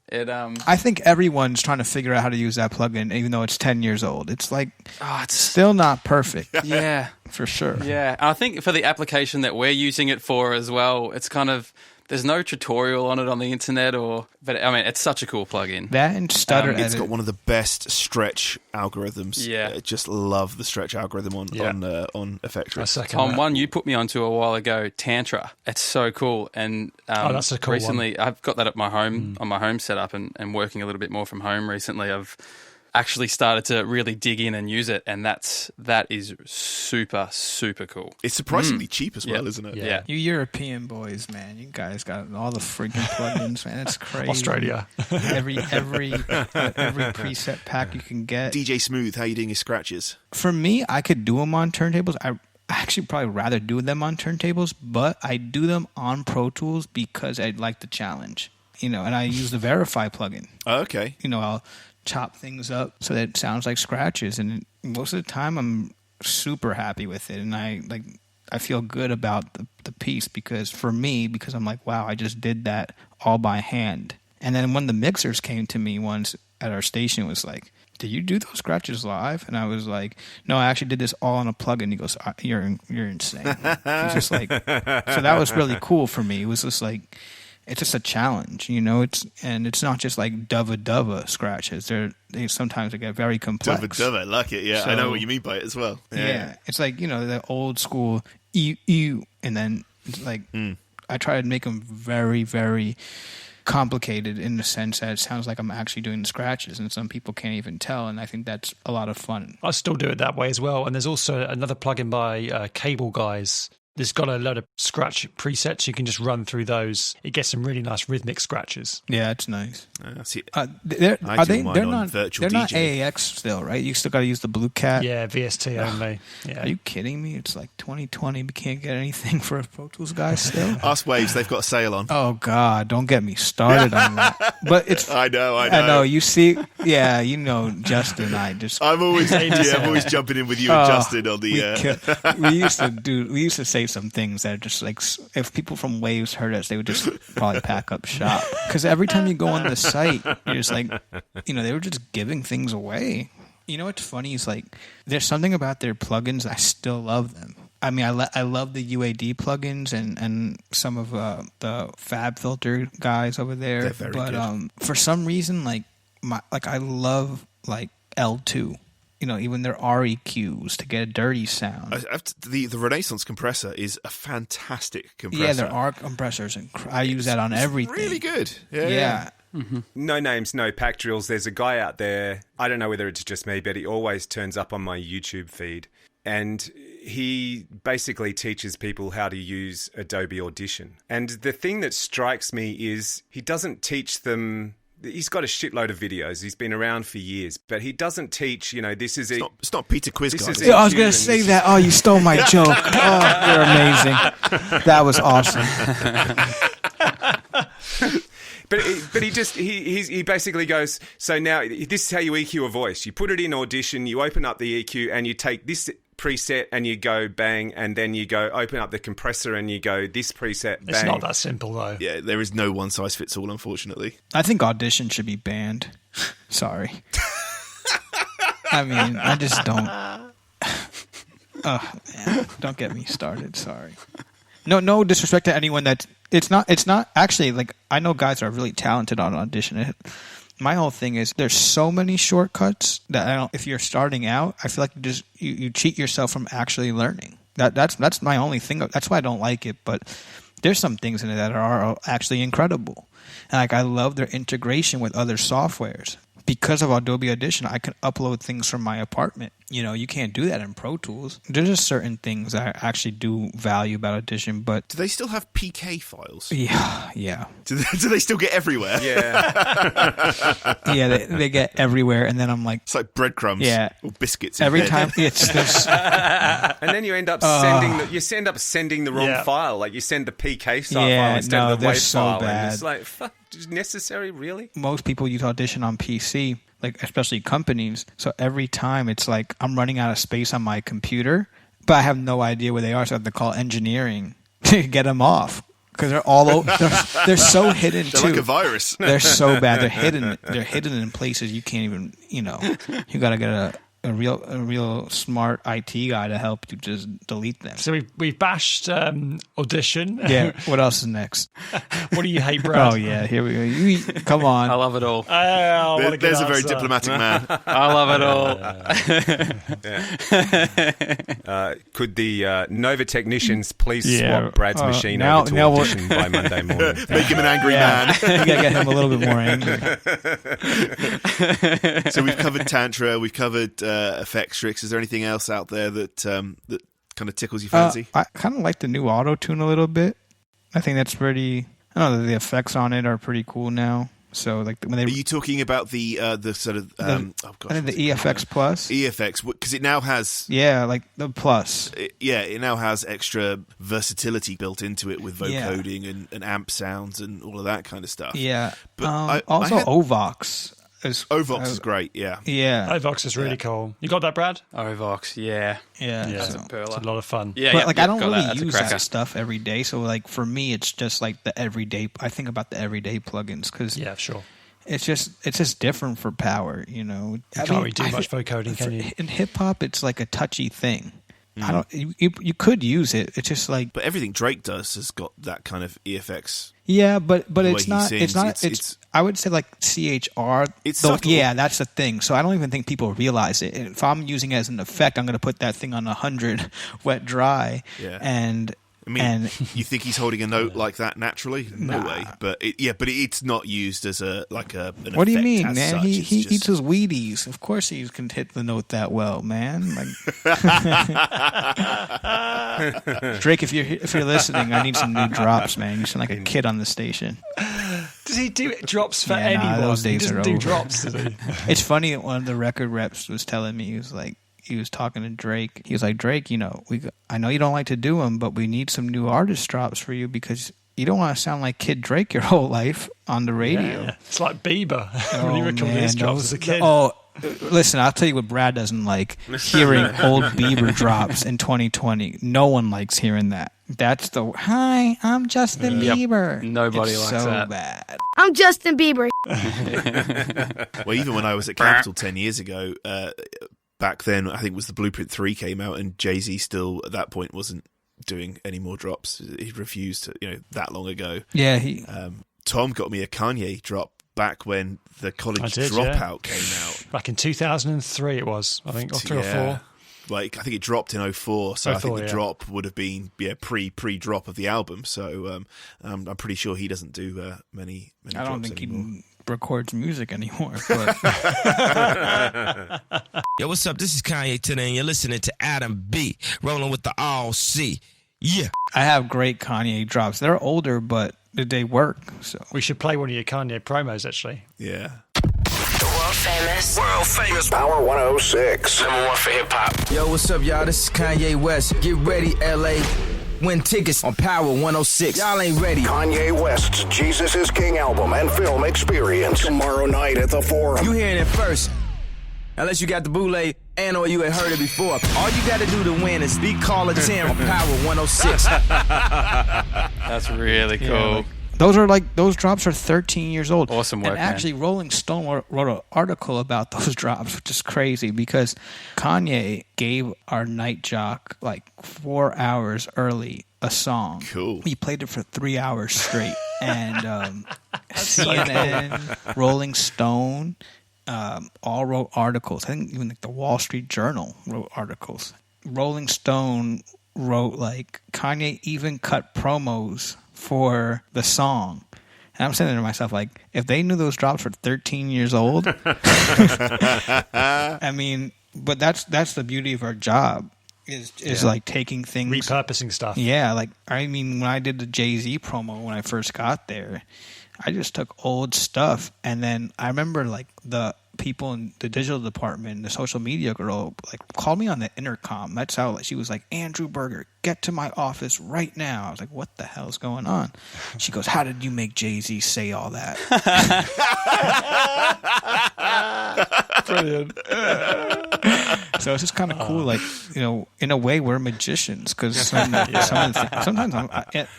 I think everyone's trying to figure out how to use that plugin, even though it's 10 years old. It's like it's still not perfect. Yeah, for sure. Yeah, and I think for the application that we're using it for as well, it's kind of there's no tutorial on it on the internet, but I mean, it's such a cool plugin. That and Stutter It's got one of the best stretch algorithms. Yeah, I just love the stretch algorithm on Effectrix. Tom, one you put me onto a while ago, Tantra. It's so cool, and that's a cool recently one. I've got that at my home on my home setup, and working a little bit more from home recently. I've actually started to really dig in and use it, and that is super, super cool. It's surprisingly cheap as well, isn't it? Yeah. You European boys, man, you guys got all the freaking plugins, man. It's crazy. Australia. every preset pack you can get. DJ Smooth, how you doing your scratches? For me, I could do them on turntables. I actually probably rather do them on turntables, but I do them on Pro Tools because I like the challenge. And I use the Verify plugin. Oh, okay. I'll chop things up so that it sounds like scratches, and most of the time I'm super happy with it, and I feel good about the piece because I'm like, wow, I just did that all by hand. And then when the mixers came to me once at our station, it was like, did you do those scratches live? And I was like, no, I actually did this all on a plugin. He goes, you're insane. He's just like, so that was really cool for me. It was just like, it's just a challenge, it's not just like dubba scratches. They sometimes get very complex. Dubba, I like it. Yeah, so, I know what you mean by it as well. Yeah. It's like the old school ew, and then it's like I try to make them very, very complicated in the sense that it sounds like I'm actually doing the scratches, and some people can't even tell, and I think that's a lot of fun. I still do it that way as well, and there's also another plugin by Cable Guys. There's got a load of scratch presets. You can just run through those. It gets some really nice rhythmic scratches. Yeah, it's nice. They're not AAX still, right? You still got to use the Blue Cat. Yeah, VST only. Yeah. Are you kidding me? It's like 2020. We can't get anything for a Pro Tools guy still. Ask Waves. They've got a sale on. Oh God, don't get me started on that. But it's. I know. You see, yeah, Justin. I'm always jumping in with you and Justin on the. We used to say some things that are just like, if people from Waves heard us, they would just probably pack up shop. Because every time you go on the site, you're just like, they were just giving things away. What's funny is like, there's something about their plugins, I still love them. I mean, I love the UAD plugins and some of the Fab Filter guys over there. They're very good. For some reason, I love L2. Even their REQs to get a dirty sound. The Renaissance compressor is a fantastic compressor. Yeah, their ARC compressors. I use that on everything. Really good. Yeah. Mm-hmm. No names, no pack drills. There's a guy out there, I don't know whether it's just me, but he always turns up on my YouTube feed. And he basically teaches people how to use Adobe Audition. And the thing that strikes me is he doesn't teach them... He's got a shitload of videos. He's been around for years, but he doesn't teach, this is... It's not Peter Quizguy. I was going to say that. Oh, you stole my joke. Oh, you're amazing. That was awesome. But he basically goes, so now this is how you EQ a voice. You put it in Audition, you open up the EQ, and you take this preset and you go bang, and then you go open up the compressor and you go this preset bang. It's not that simple though. Yeah, there is no one size fits all, unfortunately. I think Audition should be banned. Sorry. I mean, I just don't. Oh man, don't get me started. Sorry. No disrespect to anyone that's. It's not actually like, I know guys are really talented on Audition. My whole thing is there's so many shortcuts that if you're starting out, I feel like you cheat yourself from actually learning. That's my only thing. That's why I don't like it. But there's some things in it that are actually incredible. And I love their integration with other softwares. Because of Adobe Audition, I can upload things from my apartment you can't do that in Pro Tools. There's just certain things I actually do value about Audition, but... Do they still have PK files? Yeah. Do they still get everywhere? Yeah. Yeah, they get everywhere, and then I'm like... It's like breadcrumbs or biscuits. Every time it's this... And then you end up sending the wrong file. Like, you send the PK file instead of the WAV file. Bad. And it's like, fuck, is necessary, really? Most people use Audition on PC, like especially companies. So every time it's like I'm running out of space on my computer, but I have no idea where they are. So I have to call engineering to get them off because they're all over. They're so hidden too. They're like a virus. They're so bad. They're hidden in places you can't even. You got to get a real smart IT guy to help you just delete them. So we've bashed Audition. Yeah. What else is next? What do you hate, Brad? Oh yeah, here we go. Come on. I love it all. There's a very diplomatic man. I love it all. Could the Nova technicians please swap Brad's machine over to Audition by Monday morning? Make him an angry man. You gotta get him a little bit more angry. So we've covered Tantra, we've covered effects tricks. Is there anything else out there that that kind of tickles your fancy? I kind of like the new auto tune a little bit. I think that's pretty. I don't know, the effects on it are pretty cool now. So like when they are you talking about the sort of I think the EFX Plus? EFX, because it now has like the Plus. It now has extra versatility built into it with vocoding and amp sounds and all of that kind of stuff. Yeah, but also Ovox. Ovox is great, yeah. Ovox is really cool. You got that, Brad? Ovox, yeah. It's a lot of fun. But I don't really use that stuff every day. So like for me, it's just like the everyday. I think about the everyday plugins because sure. It's just different for power. You can't really do much vocoding, can you? In hip hop, it's like a touchy thing. I don't. You could use it. It's just like. But everything Drake does has got that kind of EFX. Yeah, but it's not. It's I would say like CHR. It's subtle. Yeah, that's the thing. So I don't even think people realize it. If I'm using it as an effect, I'm going to put that thing on 100 wet dry. Yeah. And you think he's holding a note like that naturally? No way. But it's not used as an what do you mean, man? He eats his Wheaties. Of course he can hit the note that well, man. Like Drake, if you're listening, I need some new drops, man. You sound like a kid on the station. Does he do drops for anyone? Those days he doesn't do drops, does he? It's funny that one of the record reps was telling me, he was talking to Drake. He was like, Drake, I know you don't like to do them, but we need some new artist drops for you because you don't want to sound like Kid Drake your whole life on the radio. Yeah. It's like Bieber when he recorded his drops as a kid. Oh, listen, I'll tell you what Brad doesn't like. Hearing old Bieber drops in 2020. No one likes hearing that. That's the, hi, I'm Justin Bieber. Nobody likes so that. Bad. I'm Justin Bieber. Well, even when I was at Capitol 10 years ago, back then, I think it was the Blueprint 3 came out, and Jay-Z still, at that point, wasn't doing any more drops. He refused to, that long ago. Yeah. Tom got me a Kanye drop back when the College Dropout came out. Back in 2003 it was, I think, or 3 or 4. Like, I think it dropped in 2004, so I think the drop would have been pre-drop of the album. So I'm pretty sure he doesn't do many I don't drops think anymore. he records music anymore. But. Yo, what's up? This is Kanye today, and you're listening to Adam B. Rolling with the All C. Yeah. I have great Kanye drops. They're older, but they work. So we should play one of your Kanye promos, actually. Yeah. World famous Power 106. #1 for hip hop. Yo, what's up, y'all? This is Kanye West. Get ready, LA. Win tickets on Power 106. Y'all ain't ready. Kanye West's Jesus is King album and film experience tomorrow night at the Forum. You hearing it first. Unless you got the bootleg or you had heard it before. All you got to do to win is be caller 10 on Power 106. That's really cool. Yeah, those drops are 13 years old. Awesome work, and actually, man. Rolling Stone wrote an article about those drops, which is crazy because Kanye gave our night jock like 4 hours early a song. Cool. He played it for 3 hours straight, and CNN, so cool. Rolling Stone, all wrote articles. I think even like the Wall Street Journal wrote articles. Rolling Stone wrote like Kanye even cut promos for the song. And I'm saying to myself, like, if they knew those drops were 13 years old, I mean, but that's the beauty of our job is like taking things, repurposing stuff. Yeah, like I mean, when I did the Jay-Z promo when I first got there, I just took old stuff, and then I remember like the people in the digital department, the social media girl, like called me on the intercom. That's how she was like, "Andrew Berger, get to my office right now." I was like, "What the hell's going on?" She goes, "How did you make Jay-Z say all that?" Brilliant. So it's just kind of cool, like, you know, in a way we're magicians, because sometimes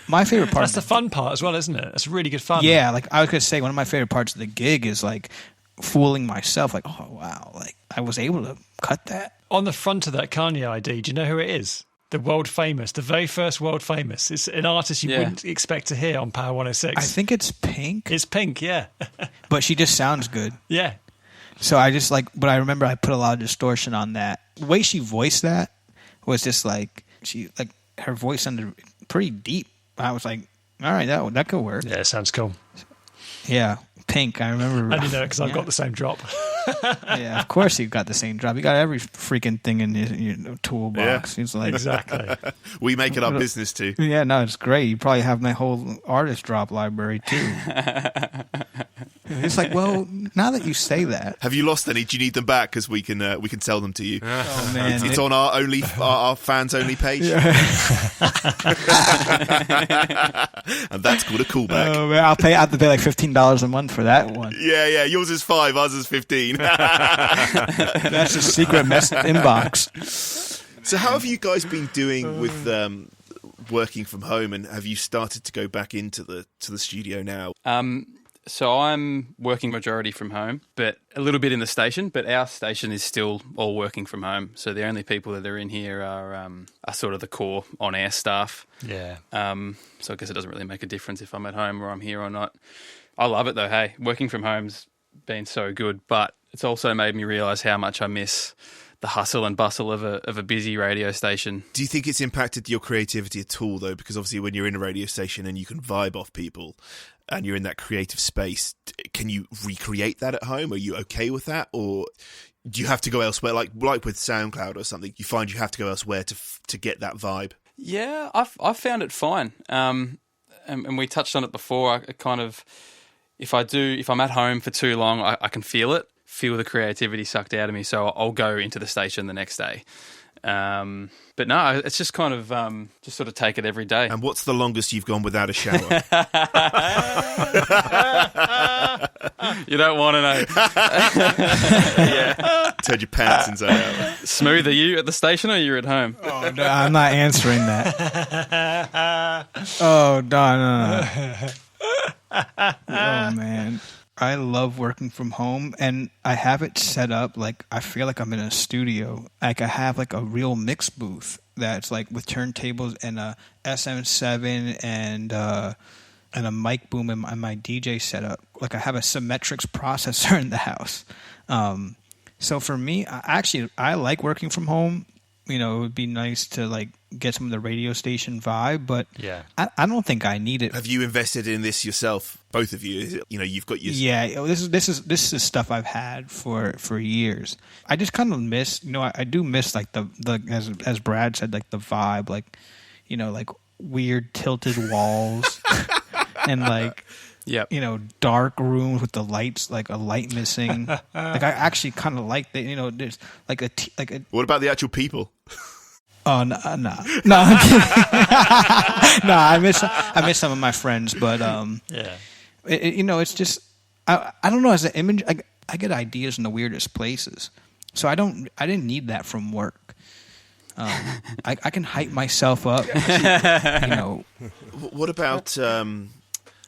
my favorite part. That's the fun part as well, isn't it? It's really good fun. Yeah, like I was gonna say, one of my favorite parts of the gig is like fooling myself, like, oh wow, like I was able to cut that. On the front of that Kanye ID, do you know who it is? The world famous, the very first world famous. It's an artist you wouldn't expect to hear on Power 106. I think it's Pink. It's Pink, yeah. But she just sounds good. Yeah. So I just like, but I remember I put a lot of distortion on that. The way she voiced that was just like, her voice sounded pretty deep. I was like, all right, that could work. Yeah, it sounds cool. Yeah, Pink. I remember. I know because I've got the same drop. Yeah, of course you've got the same drop. You got every freaking thing in your toolbox. Yeah. It's like, exactly. We make it our business too. Yeah, no, it's great. You probably have my whole artist drop library too. It's like, well, now that you say that, have you lost any? Do you need them back? Because we can sell them to you. Oh man, it's on our fans only page, and that's called a callback. Oh man, I have to pay like $15 a month for that one. Yeah. Yours is $5, ours is $15. That's a secret mess inbox. So, how have you guys been doing with working from home, and have you started to go back into the studio now? So I'm working majority from home, but a little bit in the station. But our station is still all working from home. So the only people that are in here are sort of the core on-air staff. Yeah. So I guess it doesn't really make a difference if I'm at home or I'm here or not. I love it though. Hey, working from home's been so good, but it's also made me realise how much I miss the hustle and bustle of a busy radio station. Do you think it's impacted your creativity at all, though? Because obviously when you're in a radio station and you can vibe off people and you're in that creative space, can you recreate that at home? Are you okay with that? Or do you have to go elsewhere? Like with SoundCloud or something, you find you have to go elsewhere to get that vibe? Yeah, I've found it fine. And we touched on it before. I kind of, if I'm at home for too long, I can feel the creativity sucked out of me, so I'll go into the station the next day. But no, it's just kind of just sort of take it every day. And what's the longest you've gone without a shower? You don't want to know. Yeah, turn your pants inside out. Smooth, are you at the station or are you at home? Oh, no, I'm not answering that. Oh, no. Oh man, I love working from home, and I have it set up like I feel like I'm in a studio. Like I have like a real mix booth that's like with turntables and a SM7 and a mic boom and my DJ setup. Like I have a Symmetrix processor in the house. So for me, I like working from home. You know, it would be nice to like get some of the radio station vibe, but yeah, I don't think I need it. Have you invested in this yourself, both of you? Is it, you know, you've got your this is stuff I've had for years. I just kind of miss, you know, I do miss like the as Brad said, like the vibe, like, you know, like weird tilted walls and like. Yep. You know, dark rooms with the lights, like a light missing. Like I actually kind of like that. You know, there's like a. What about the actual people? Oh no! I'm kidding. No, I miss some of my friends, but yeah. You know, it's just I don't know. As an image, I get ideas in the weirdest places, so I didn't need that from work. I can hype myself up. You know. What about?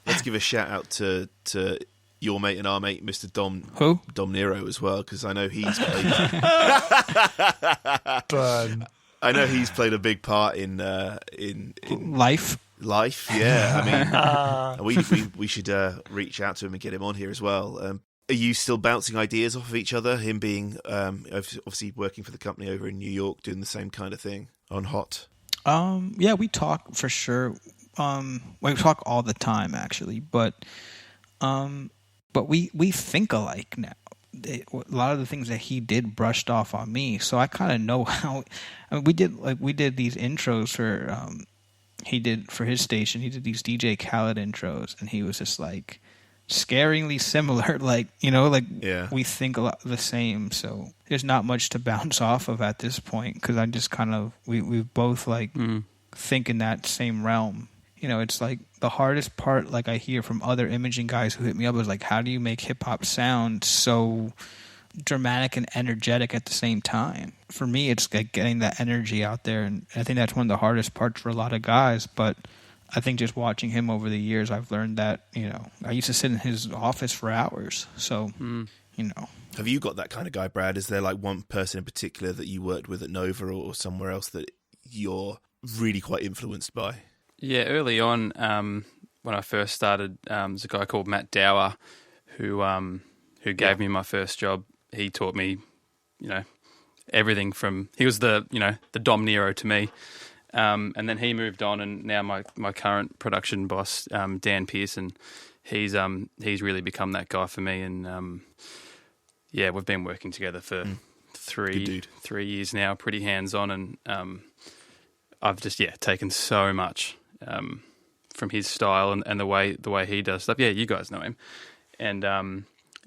Let's give a shout out to your mate and our mate, Mr. Dom. Who? Dom Nero as well, because I know he's played. I know he's played a big part in life. Life, yeah. I mean, we should reach out to him and get him on here as well. Are you still bouncing ideas off of each other? Him being obviously working for the company over in New York, doing the same kind of thing on Hot. Yeah, we talk for sure. We talk all the time, actually, but we think alike now. a lot of the things that he did brushed off on me. So I kind of know how. I mean, we did these intros for he did for his station. He did these DJ Khaled intros, and he was just like scaringly similar. Like, you know, like we think a lot the same. So there's not much to bounce off of at this point, because I just kind of we both like think in that same realm. You know, it's like the hardest part, like I hear from other imaging guys who hit me up, is like, how do you make hip hop sound so dramatic and energetic at the same time? For me, it's like getting that energy out there, and I think that's one of the hardest parts for a lot of guys. But I think just watching him over the years, I've learned that, you know, I used to sit in his office for hours. So, you know. Have you got that kind of guy, Brad? Is there like one person in particular that you worked with at Nova or somewhere else that you're really quite influenced by? Yeah, early on, when I first started, there's a guy called Matt Dower who gave me my first job. He taught me, you know, everything from, he was the Dom Nero to me. And then he moved on, and now my current production boss, Dan Pearson, he's really become that guy for me. And we've been working together for 3 years now, pretty hands-on, and I've just taken so much from his style and the way he does stuff. Yeah, you guys know him, and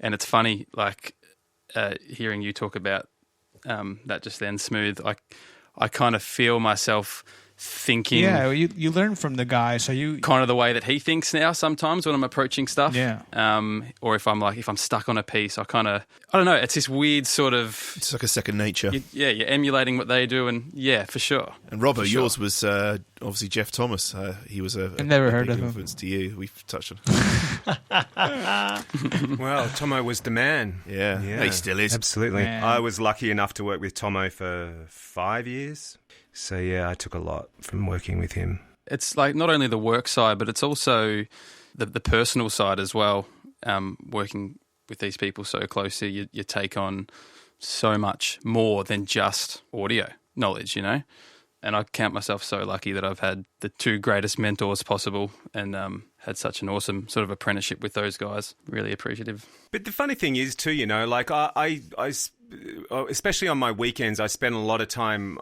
it's funny, like hearing you talk about that just then, Smooth. I kind of feel myself thinking. Yeah, you learn from the guy, so you kind of the way that he thinks now. Sometimes when I'm approaching stuff, yeah. Or if I'm stuck on a piece, I don't know. It's this weird sort of. It's like a second nature. You're emulating what they do, and for sure. And Robbo, yours was obviously Jeff Thomas. He was a never heard of him. Influence to you. We've touched on. Well, Tomo was the man. Yeah, he still is. Absolutely. Man. I was lucky enough to work with Tomo for 5 years. So, yeah, I took a lot from working with him. It's like not only the work side, but it's also the personal side as well. Working with these people so closely, you take on so much more than just audio knowledge, you know? And I count myself so lucky that I've had the two greatest mentors possible, and had such an awesome sort of apprenticeship with those guys. Really appreciative. But the funny thing is too, you know, like I especially on my weekends, I spend a lot of time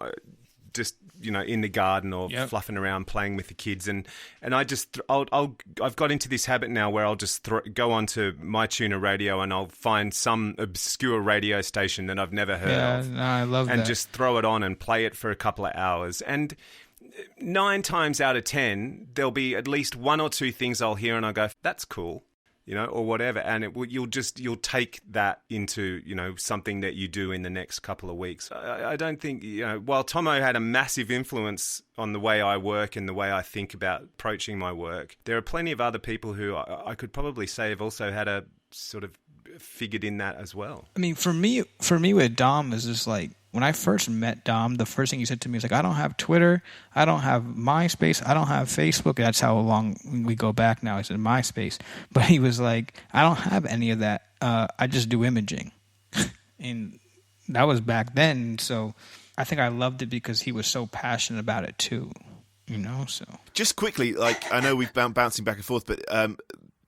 just, you know, in the garden or fluffing around playing with the kids, and I've got into this habit now where I'll just go onto My Tuner Radio and I'll find some obscure radio station that I've never heard of. No, I love that. And just throw it on and play it for a couple of hours. And 9 times out of 10, there'll be at least 1 or 2 things I'll hear and I'll go, that's cool, you know, or whatever. And you'll take that into, you know, something that you do in the next couple of weeks. I don't think, you know, while Tomo had a massive influence on the way I work and the way I think about approaching my work, there are plenty of other people who I could probably say have also had a sort of figured in that as well. I mean, for me with Dom is just like, when I first met Dom, the first thing he said to me was like, I don't have Twitter, I don't have MySpace, I don't have Facebook. That's how long we go back now. I said MySpace. But he was like, I don't have any of that. I just do imaging. And that was back then. So I think I loved it because he was so passionate about it too. You know, so. Just quickly, like, I know we've been bouncing back and forth, but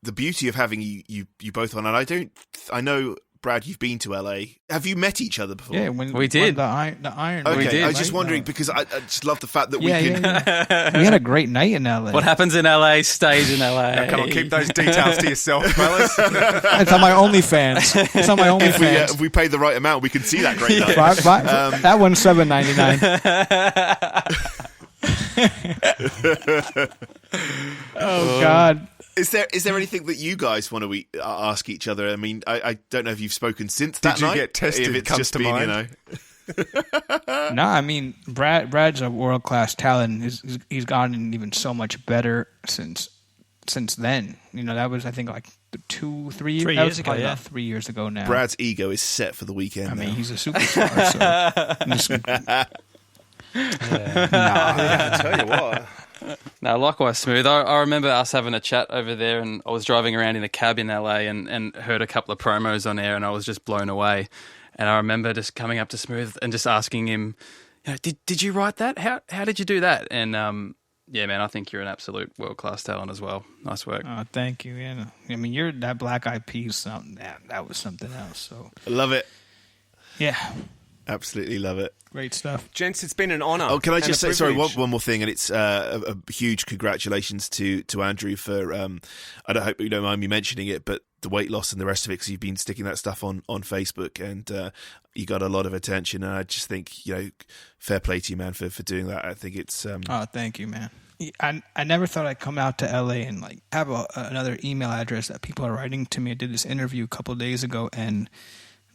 the beauty of having you both on, and I know, Brad, you've been to LA. Have you met each other before? Yeah, we did. The Iron. Okay, we did. I was just wondering because I just love the fact that we can. Yeah. We had a great night in LA. What happens in LA stays in LA. Now, come on, keep those details to yourself, fellas. It's on my OnlyFans. It's on my OnlyFans. If we pay the right amount, we can see that great night. That one's $7.99. Oh God. Is there anything that you guys want to ask each other? I mean, I don't know if you've spoken since that night. Did you get tested? If it's comes just to been, mind. you know. No, I mean, Brad's a world-class talent. He's gotten even so much better since then. You know, that was, I think, like 3 years ago. Yeah, 3 years ago now. Brad's ego is set for the weekend. I mean, now. he's a superstar. I tell you what. No, likewise, Smooth. I remember us having a chat over there, and I was driving around in a cab in LA and heard a couple of promos on air, and I was just blown away. And I remember just coming up to Smooth and just asking him, you know, did you write that? How did you do that? And Yeah, man, I think you're an absolute world-class talent as well. Nice work. Oh, thank you. Yeah, I mean, that Black Eyed Peas something that was something else. So I love it. Yeah, absolutely love it. Great stuff, gents. It's been an honour. Oh, can I just say sorry? One more thing, and it's a huge congratulations to Andrew for. I hope you don't mind me mentioning it, but the weight loss and the rest of it, because you've been sticking that stuff on Facebook, and you got a lot of attention. And I just think, fair play to you, man, for doing that. I think it's. Oh, thank you, man. I never thought I'd come out to LA and like have another email address that people are writing to me. I did this interview a couple of days ago, and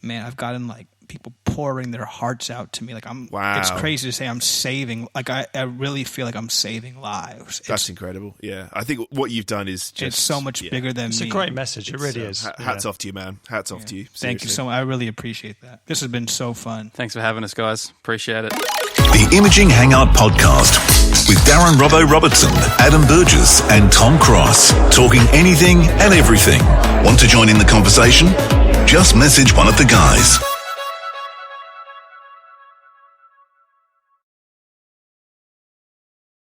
man, I've gotten like people pouring their hearts out to me. Like wow. It's crazy to say I'm saving. Like I really feel like I'm saving lives. That's incredible. Yeah, I think what you've done is just, it's so much bigger than it's me. It's a great message. It really is. Hats off to you, man. Hats off to you. Seriously. Thank you so much. I really appreciate that. This has been so fun. Thanks for having us, guys. Appreciate it. The Imaging Hangout Podcast with Darren Robbo Robertson, Adam Burgess, and Tom Cross. Talking anything and everything. Want to join in the conversation? Just message one of the guys.